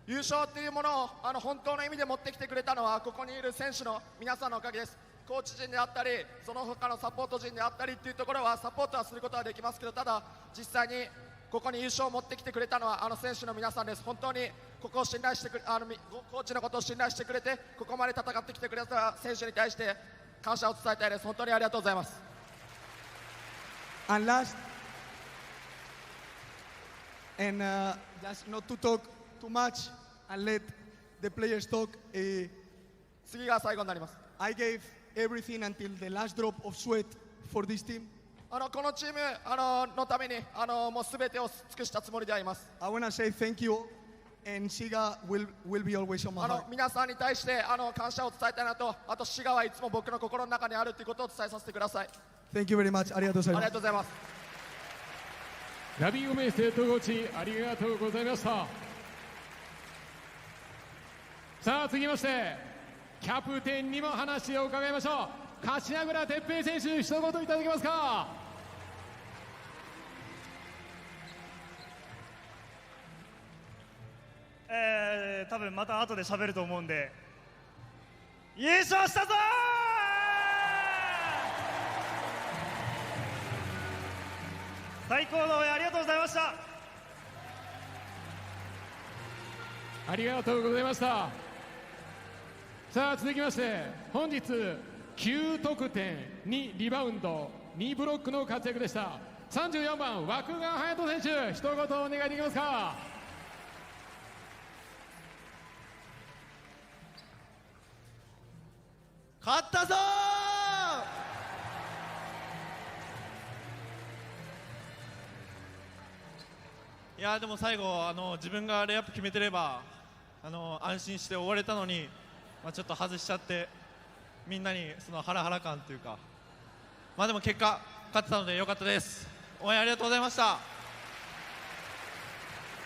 優勝というものを本当の意味で持ってきてくれたのはここにいる選手の皆さんのおかげです。コーチ陣であったり、その他のサポート陣であったりっていうところはサポートはすることはできますけど、ただ実際にここに優勝を持ってきてくれたのは選手の皆さんです。本当にここを信頼してコーチのことを信頼してくれてここまで戦ってきてくれた選手に対して感謝を伝えたいです。本当にありがとうございます。And last, and just not to talk too much and let the players talk. 次が最後になります。I gave everything until the last drop of sweat for this team. このチームのためにもう全てを尽くしたつもりであります。I want to say thank you, and Shiga will be always on my heart. 皆さんに対して感謝を伝えたいなと、あとシガはいつも僕の心の中にあるということを伝えさせてください。Thank you very much. ありがとうございます。ありがとうございます。ラビングメイ生徒コーチありがとうございました。さあ続きましてキャプテンにも話を伺いましょう。柏倉哲平選手、一言いただけますか。多分また後で喋ると思うんで、優勝したぞー。最高の応援ありがとうございました。ありがとうございました。さあ続きまして本日9得点2リバウンド2ブロックの活躍でした34番枠川隼人選手、一言お願いできますか。勝ったぞー。いやでも最後自分がレイアップ決めてれば安心して終われたのに、ちょっと外しちゃってみんなにそのハラハラ感というか、でも結果勝ってたので良かったです。応援ありがとうございました。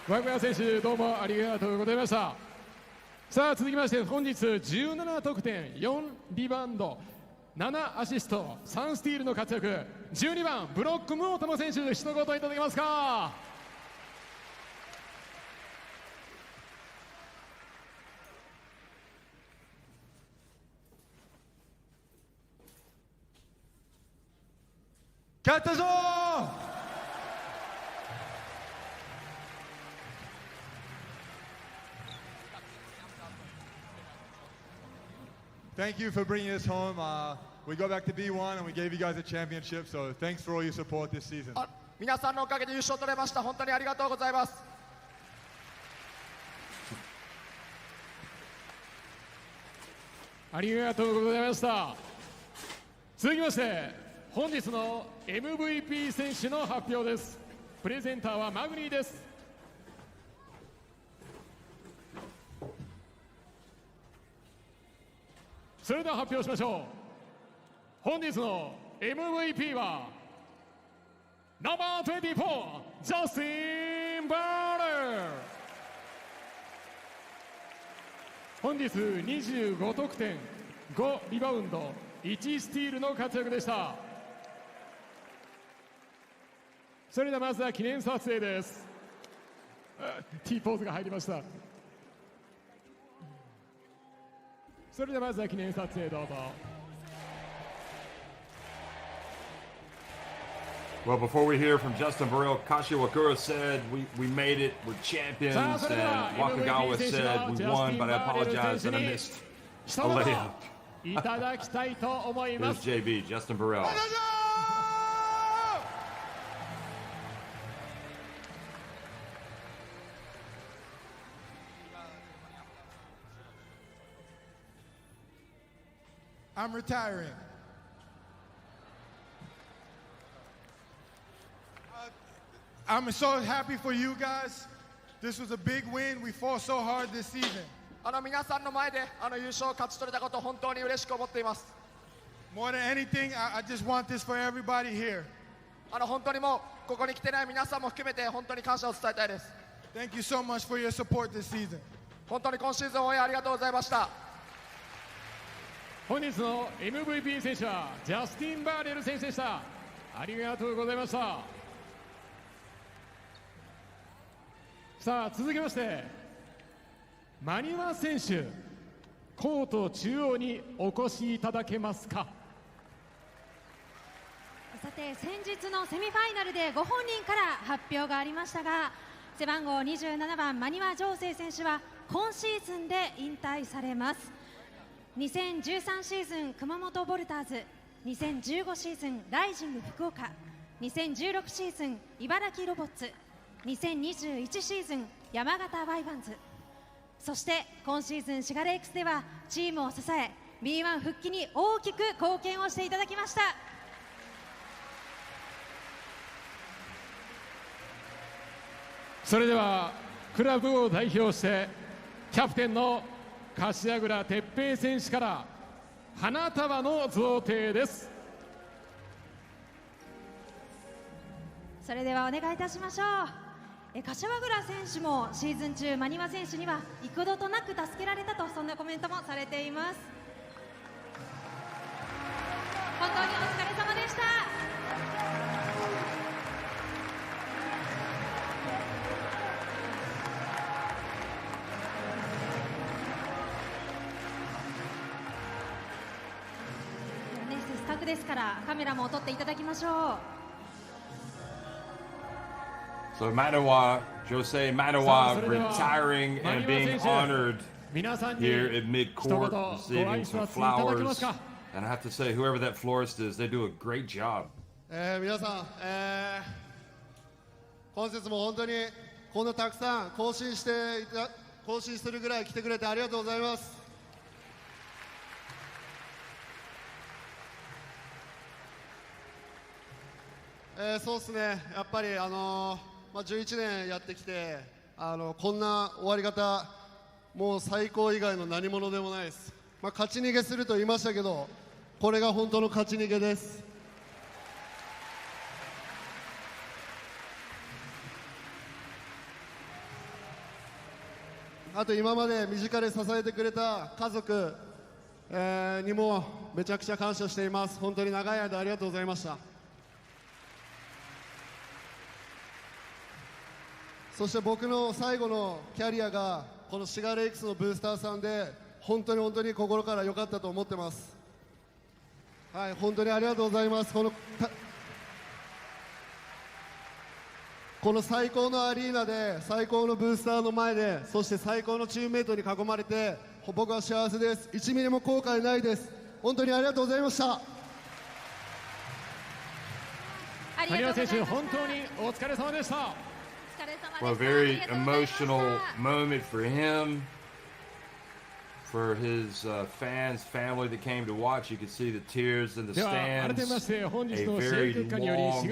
枠川選手どうもありがとうございました。さあ続きまして本日17得点4リバウンド7アシスト3スティールの活躍、12番ブロックモートム選手、一言いただけますか。勝ったぞー。Thank you for bringing us home. We go back to B1 and we gave you guys a championship, so thanks for all your support this season. 皆さんのおかげで優勝取れました。本当にありがとうございます。ありがとうございました。続きまして本日の MVP 選手の発表です。プレゼンターはマグニーです。それでは発表しましょう。本日の MVP はナンバー24ジャスティン・バーレル。本日25得点5リバウンド1スティールの活躍でした。それではまずは記念撮影です。T ポーズが入りました。それではまずは記念撮影どうぞ。Well, before we hear from Justin Burrell, Kashiwakura said we made it, we're champions, and Wakagawa said we won, but I apologize that I missed a layup. いただきたいと思います。 Here's JB, Justin Burrell. I'm retiring. I'm so happy for you guys. This was a big win. We fought so hard this season. 皆さんの前で優勝を勝ち取れたことを本当に嬉しく思っています。 More than anything, I just want this for everybody here. 本当にもうここに来てない皆さんも含めて本当に感謝を伝えたいです。 Thank you so much for your support this season. 本当に今シーズン応援ありがとうございました。本日の MVP 選手はジャスティン・バーレル選手でした。ありがとうございました。さあ続きましてマニワ選手、コート中央にお越しいただけますか。さて先日のセミファイナルでご本人から発表がありましたが、背番号27番マニワ常生選手は今シーズンで引退されます。2013シーズン熊本ボルターズ、2015シーズンライジング福岡、2016シーズン茨城ロボッツ、2021シーズン山形ワイバンズ、そして今シーズンシガレイクスではチームを支え B1 復帰に大きく貢献をしていただきました。それではクラブを代表してキャプテンの柏倉哲平選手から花束の贈呈です。それではお願いいたしましょう。柏倉選手もシーズン中真庭選手には幾度となく助けられたと、そんなコメントもされています。本当にお疲れ様でした。スタッフですからカメラも撮っていただきましょう。So Manawa, Jose Manawa retiring and being honored here at mid-court, receiving some flowers. And I have to say, whoever that florist is, they do a great job. 皆さん、今節も本当にこんなたくさん更新するぐらい来てくれてありがとうございます。そうですね、やっぱり11年やってきてこんな終わり方、もう最高以外の何物でもないです。勝ち逃げすると言いましたけど、これが本当の勝ち逃げです。あと今まで身近で支えてくれた家族、にもめちゃくちゃ感謝しています。本当に長い間ありがとうございました。そして僕の最後のキャリアがこのシガレイクスのブースターさんで、本当に心から良かったと思ってます。はい、本当にありがとうございます。この最高のアリーナで、最高のブースターの前で、そして最高のチームメイトに囲まれて、僕は幸せです。1ミリも後悔ないです。本当にありがとうございました。谷川選手、本当にお疲れ様でした。Well, a very emotional moment for him, for his fans, family that came to watch. You could see the tears in the stands. A very long,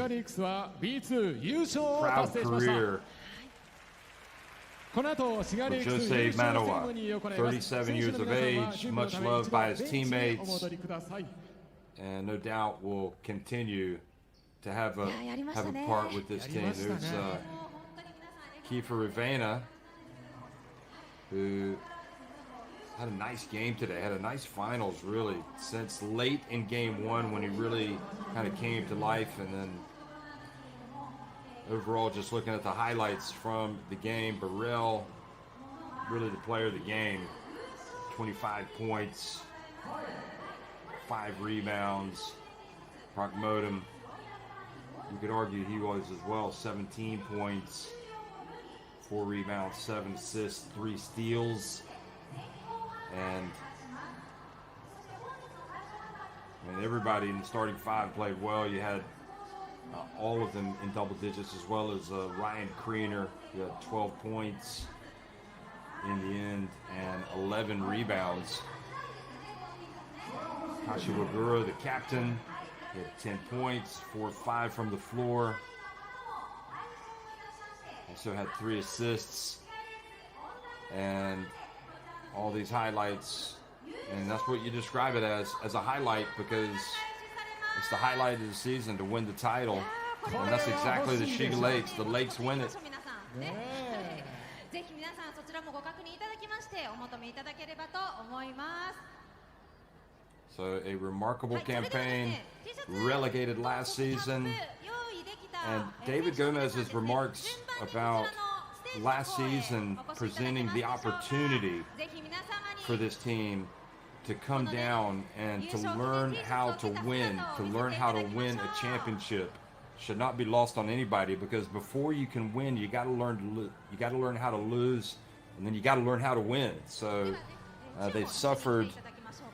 proud career for Jose Manawa, 37 years of age, much loved by his teammates, and no doubt will continue to have a part with this team. There's Kiefer Ravena, who had a nice game today, had a nice finals really, since late in game one when he really kind of came to life, and then overall just looking at the highlights from the game, Burrell, really the player of the game, 25 points, 5 rebounds. Motum, you could argue he was as well, 17 points. 4 rebounds, 7 assists, 3 steals, and everybody in the starting 5 played well. You had all of them in double digits, as well as Ryan Kriener, who had 12 points in the end and 11 rebounds. Koshigaya, the captain, he had 10 points, 4-5 from the floor. Also had 3 assists, and all these highlights, and that's what you describe it as a highlight, because it's the highlight of the season to win the title, and that's exactly the Shiga Lakes. The Lakes win it. So a remarkable campaign, relegated last season. And David Gomez's remarks about last season presenting the opportunity for this team to come down and to learn how to win, a championship, should not be lost on anybody, because before you can win, you got to learn how to lose, and then you got to learn how to win. So they suffered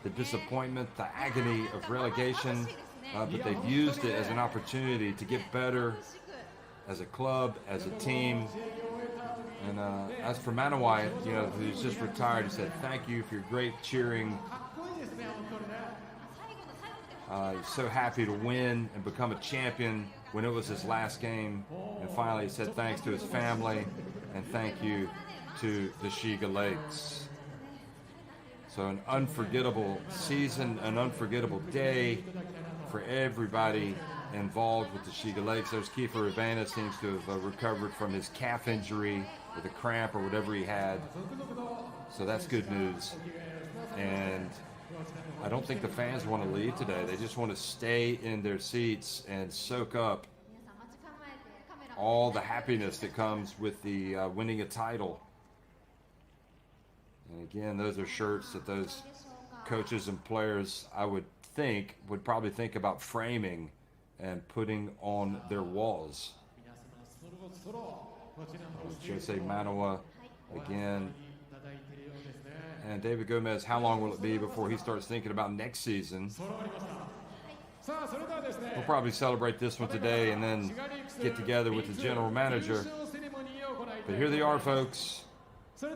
the disappointment, the agony of relegation. But they've used it as an opportunity to get better as a club, as a team. And as for Manawa, who's just retired, he said, "Thank you for your great cheering. He's so happy to win and become a champion when it was his last game. And finally, he said thanks to his family and thank you to the Shiga Lakes. So an unforgettable season, an unforgettable day for everybody involved with the Shiga Lakes. There's Kiefer Urbana seems to have recovered from his calf injury with a cramp or whatever he had. So that's good news. And I don't think the fans want to leave today. They just want to stay in their seats and soak up all the happiness that comes with the winning a title. And again, those are shirts that those coaches and players, I would think, would probably think about framing and putting on their walls. Jose Manoa again. And David Gomez, how long will it be before he starts thinking about next season? We'll probably celebrate this one today and then get together with the general manager. But here they are, folks,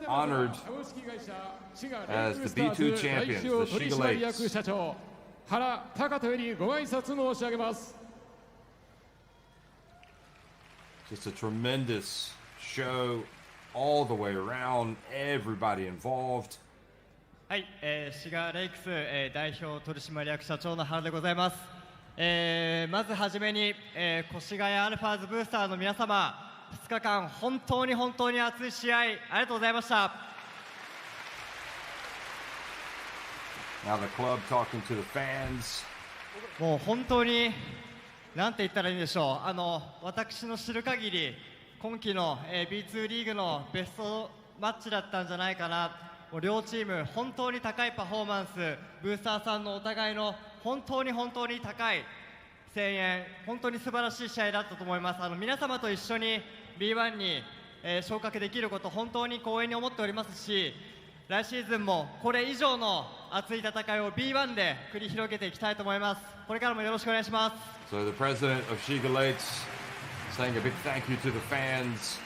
honored as the B2 champions, the Shiga Lakes. Just a tremendous show all the way around, everybody involved. はい、シガレイクス、代表取締役社長の原でございます。まずはじめに、越谷アルファーズブースターの皆様、2日間本当に熱い試合ありがとうございました。Now the club talking to the fans. もう本当になんて言ったらいいんでしょう。私の知る限り今季の、B2 リーグのベストマッチだったんじゃないかな。もう両チーム本当に高いパフォーマンス、ブースターさんのお互いの本当に高い声援、本当に素晴らしい試合だったと思います。皆様と一緒に B1 に、昇格できること本当に光栄に思っておりますし、来シーズンもこれ以上の熱い戦いを B1 で繰り広げていきたいと思います。これからもよろしくお願いします。So the president of Shiga Lakes saying a big thank you to the fans.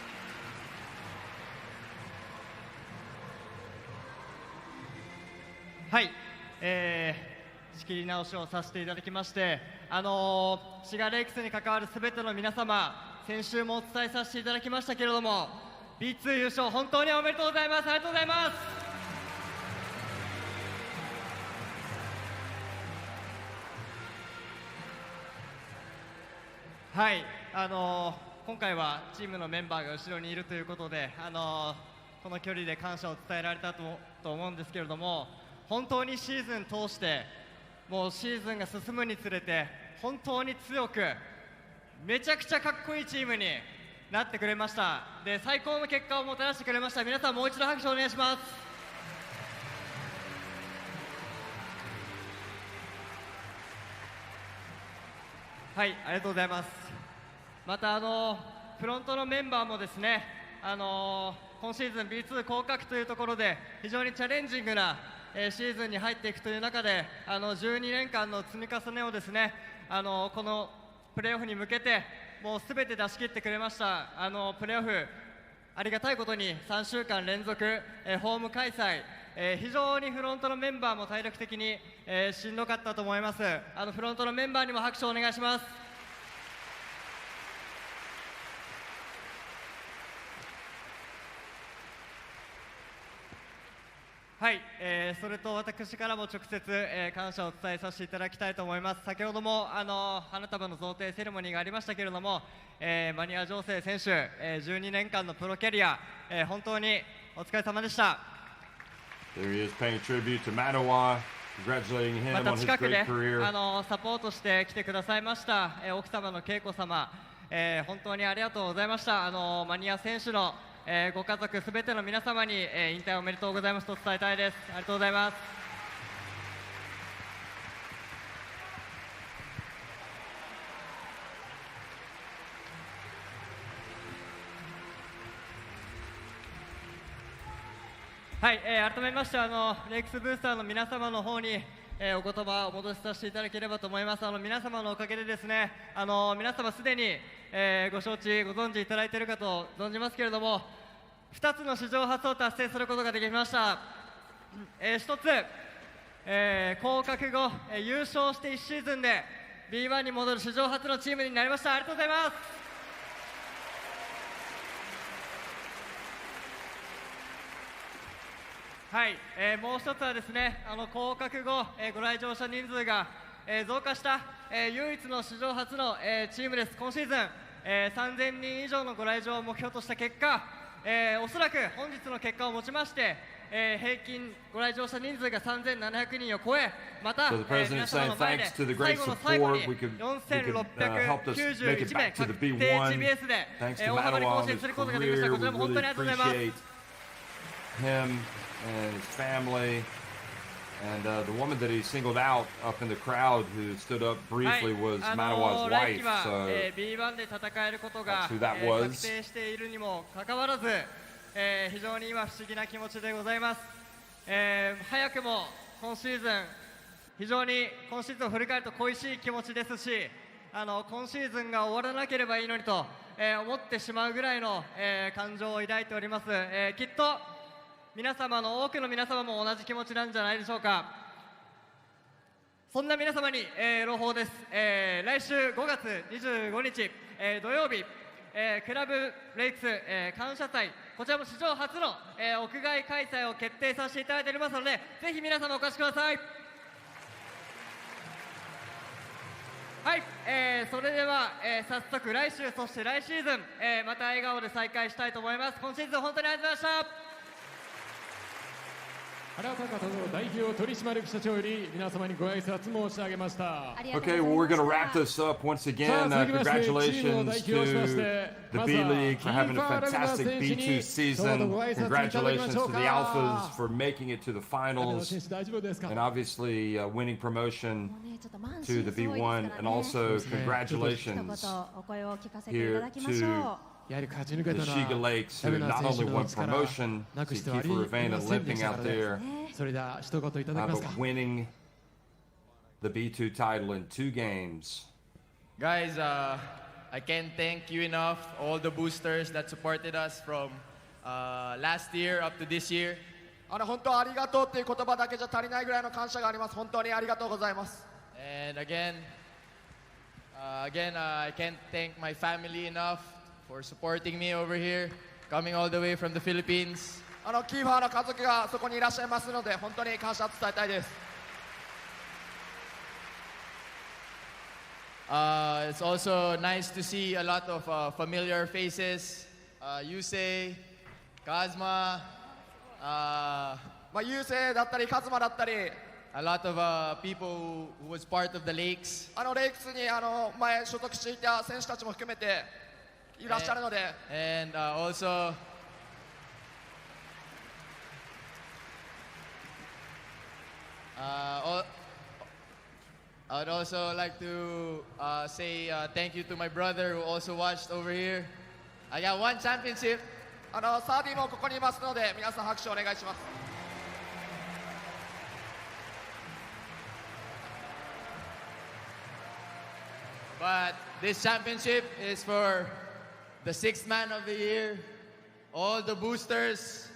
はい、仕切り直しをさせていただきまして、シガレイクスに関わるすべての皆様、先週もお伝えさせていただきましたけれども、B2 優勝本当におめでとうございます。ありがとうございます。はい、今回はチームのメンバーが後ろにいるということで、この距離で感謝を伝えられたと思うんですけれども、本当にシーズン通してもうシーズンが進むにつれて本当に強くめちゃくちゃかっこいいチームになってくれました。で、最高の結果をもたらしてくれました。皆さんもう一度拍手をお願いします。はい、ありがとうございます。またフロントのメンバーもですね、今シーズン B2 降格というところで非常にチャレンジングなシーズンに入っていくという中で12年間の積み重ねをですねこのプレーオフに向けてもうすべて出し切ってくれました。プレーオフありがたいことに3週間連続、ホーム開催、非常にフロントのメンバーも体力的に、しんどかったと思います。フロントのメンバーにも拍手をお願いします。はい、それと私からも直接、感謝を伝えさせていただきたいと思います。先ほども花束の贈呈セレモニーがありましたけれども、マニア情勢選手、12年間のプロキャリア、本当にお疲れ様でした。There he is paying tribute to Manoa, congratulating him on his great career. サポートして来てくださいました、奥様の恵子様、本当にありがとうございました。マニア選手のご家族すべての皆様に、引退おめでとうございますと伝えたいです。ありがとうございます。はい、改めましてレイクスブースターの皆様の方に、お言葉を戻しさせていただければと思います。皆様のおかげでですね、皆様すでに、ご承知ご存知いただいているかと存じますけれども、2つの史上初を達成することができました。1つ降格後、優勝して1シーズンで B1 に戻る史上初のチームになりました。ありがとうございます。はい、もう一つはですね、降格後、ご来場者人数が、増加した、唯一の史上初の、チームです。今シーズン、3000人以上のご来場を目標とした結果、おそらく本日の結果をもちまして、平均ご来場者人数が3700人を超え、また、皆様の前で最後の最後に4691名確定 GBS で、大幅に更新することができました。こちらも本当にありがとうございます。Him and his family, and the woman that he singled out up in the crowd who stood up briefly was Manawa's wife. So B1 で戦えることが that's who that 確 was. 定しているにもかかわらず、非常に今不思議な気持ちでございます。早くも今シーズン、非常に今シーズンを振り返ると恋しい気持ちですし、今シーズンが終わらなければいいのにと、思ってしまうぐらいの、感情を抱いております。きっと皆様の多くの皆様も同じ気持ちなんじゃないでしょうか。そんな皆様に、朗報です。来週5月25日、土曜日、クラブレイクス、感謝祭、こちらも史上初の、屋外開催を決定させていただいておりますので、ぜひ皆様お越しください。はい、それでは、早速来週、そして来シーズン、また笑顔で再会したいと思います。今シーズン本当にありがとうございました。原高人代表取締役社長より皆様にご挨拶申し上げました。Okay, well, we're going to wrap this up once again. Congratulations to the B.LEAGUE for having a fantastic B2 season. Congratulations to the ALPHAS for making it to the finals and obviously winning promotion to the B1. And also congratulations here to the Shiga Lakes, who not only won promotion to Kiefer Ravena limping out there, but winning the B2 title in 2 games. Guys, I can't thank you enough, all the boosters that supported us from last year up to this year. 本当ありがとうっていう言葉だけじゃ足りないぐらいの感謝があります。本当にありがとうございます。And again, I can't thank my family enough for supporting me over here, coming all the way from the Philippines. キーファーの家族がそこにいらっしゃいますので、本当に感謝を伝えたいです。It's also nice to see a lot of familiar faces. Yusei, Kazma, ユーセイだったりカズマだったり、a lot of people who was part of the Lakes. レイクスに前所属していた選手たちも含めていらっしゃるので。And also I would also like to say thank you to my brother who also watched over here. I got 1 championship. サーディもここにいますので、皆さん拍手お願いします。But this championship is for the 6th man of the year, all the boosters.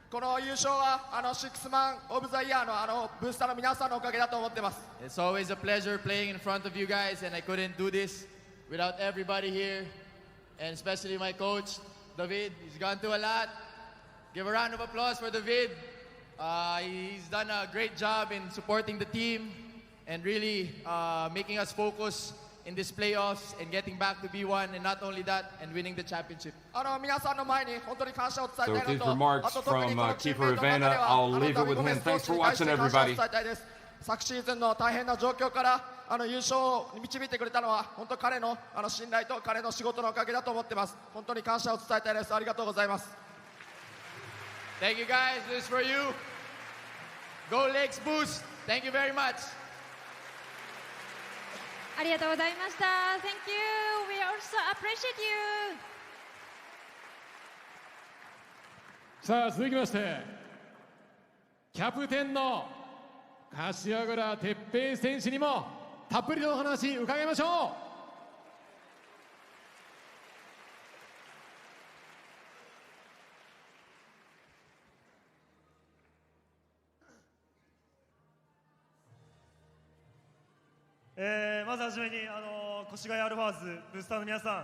この優勝は6th man of the year のブースターの皆さんのおかげだと思ってます。It's always a pleasure playing in front of you guys, and I couldn't do this without everybody here, and especially my coach, David. He's gone through a lot. Give a round of applause for David. He's done a great job in supporting the team and really making us focus in this playoffs and getting back to B1, and not only that, and winning the championship. 皆さんの前に本当に感謝を伝え So たい with の these と、 remarks あと特に from このチーム Kiefer メイトの中で Ravena, は I'll leave it ダビ with ゴメ him. スコー Thanks チ for に対して watching, 感謝を everybody. 伝えたいです。昨シーズンの大変な状況から優勝に導いてくれたのは本当彼の信頼と彼の仕事のおかげだと思ってます。本当に感謝を伝えたいです。ありがとうございます。Thank you guys. This is for you. Go Lakes Boost. Thank you very much. ありがとうございました。Thank you. We also appreciate you. さあ続きましてキャプテンの柏倉哲平選手にもたっぷりとお話伺いましょう。まずはじめに越谷アルファーズブースターの皆さん、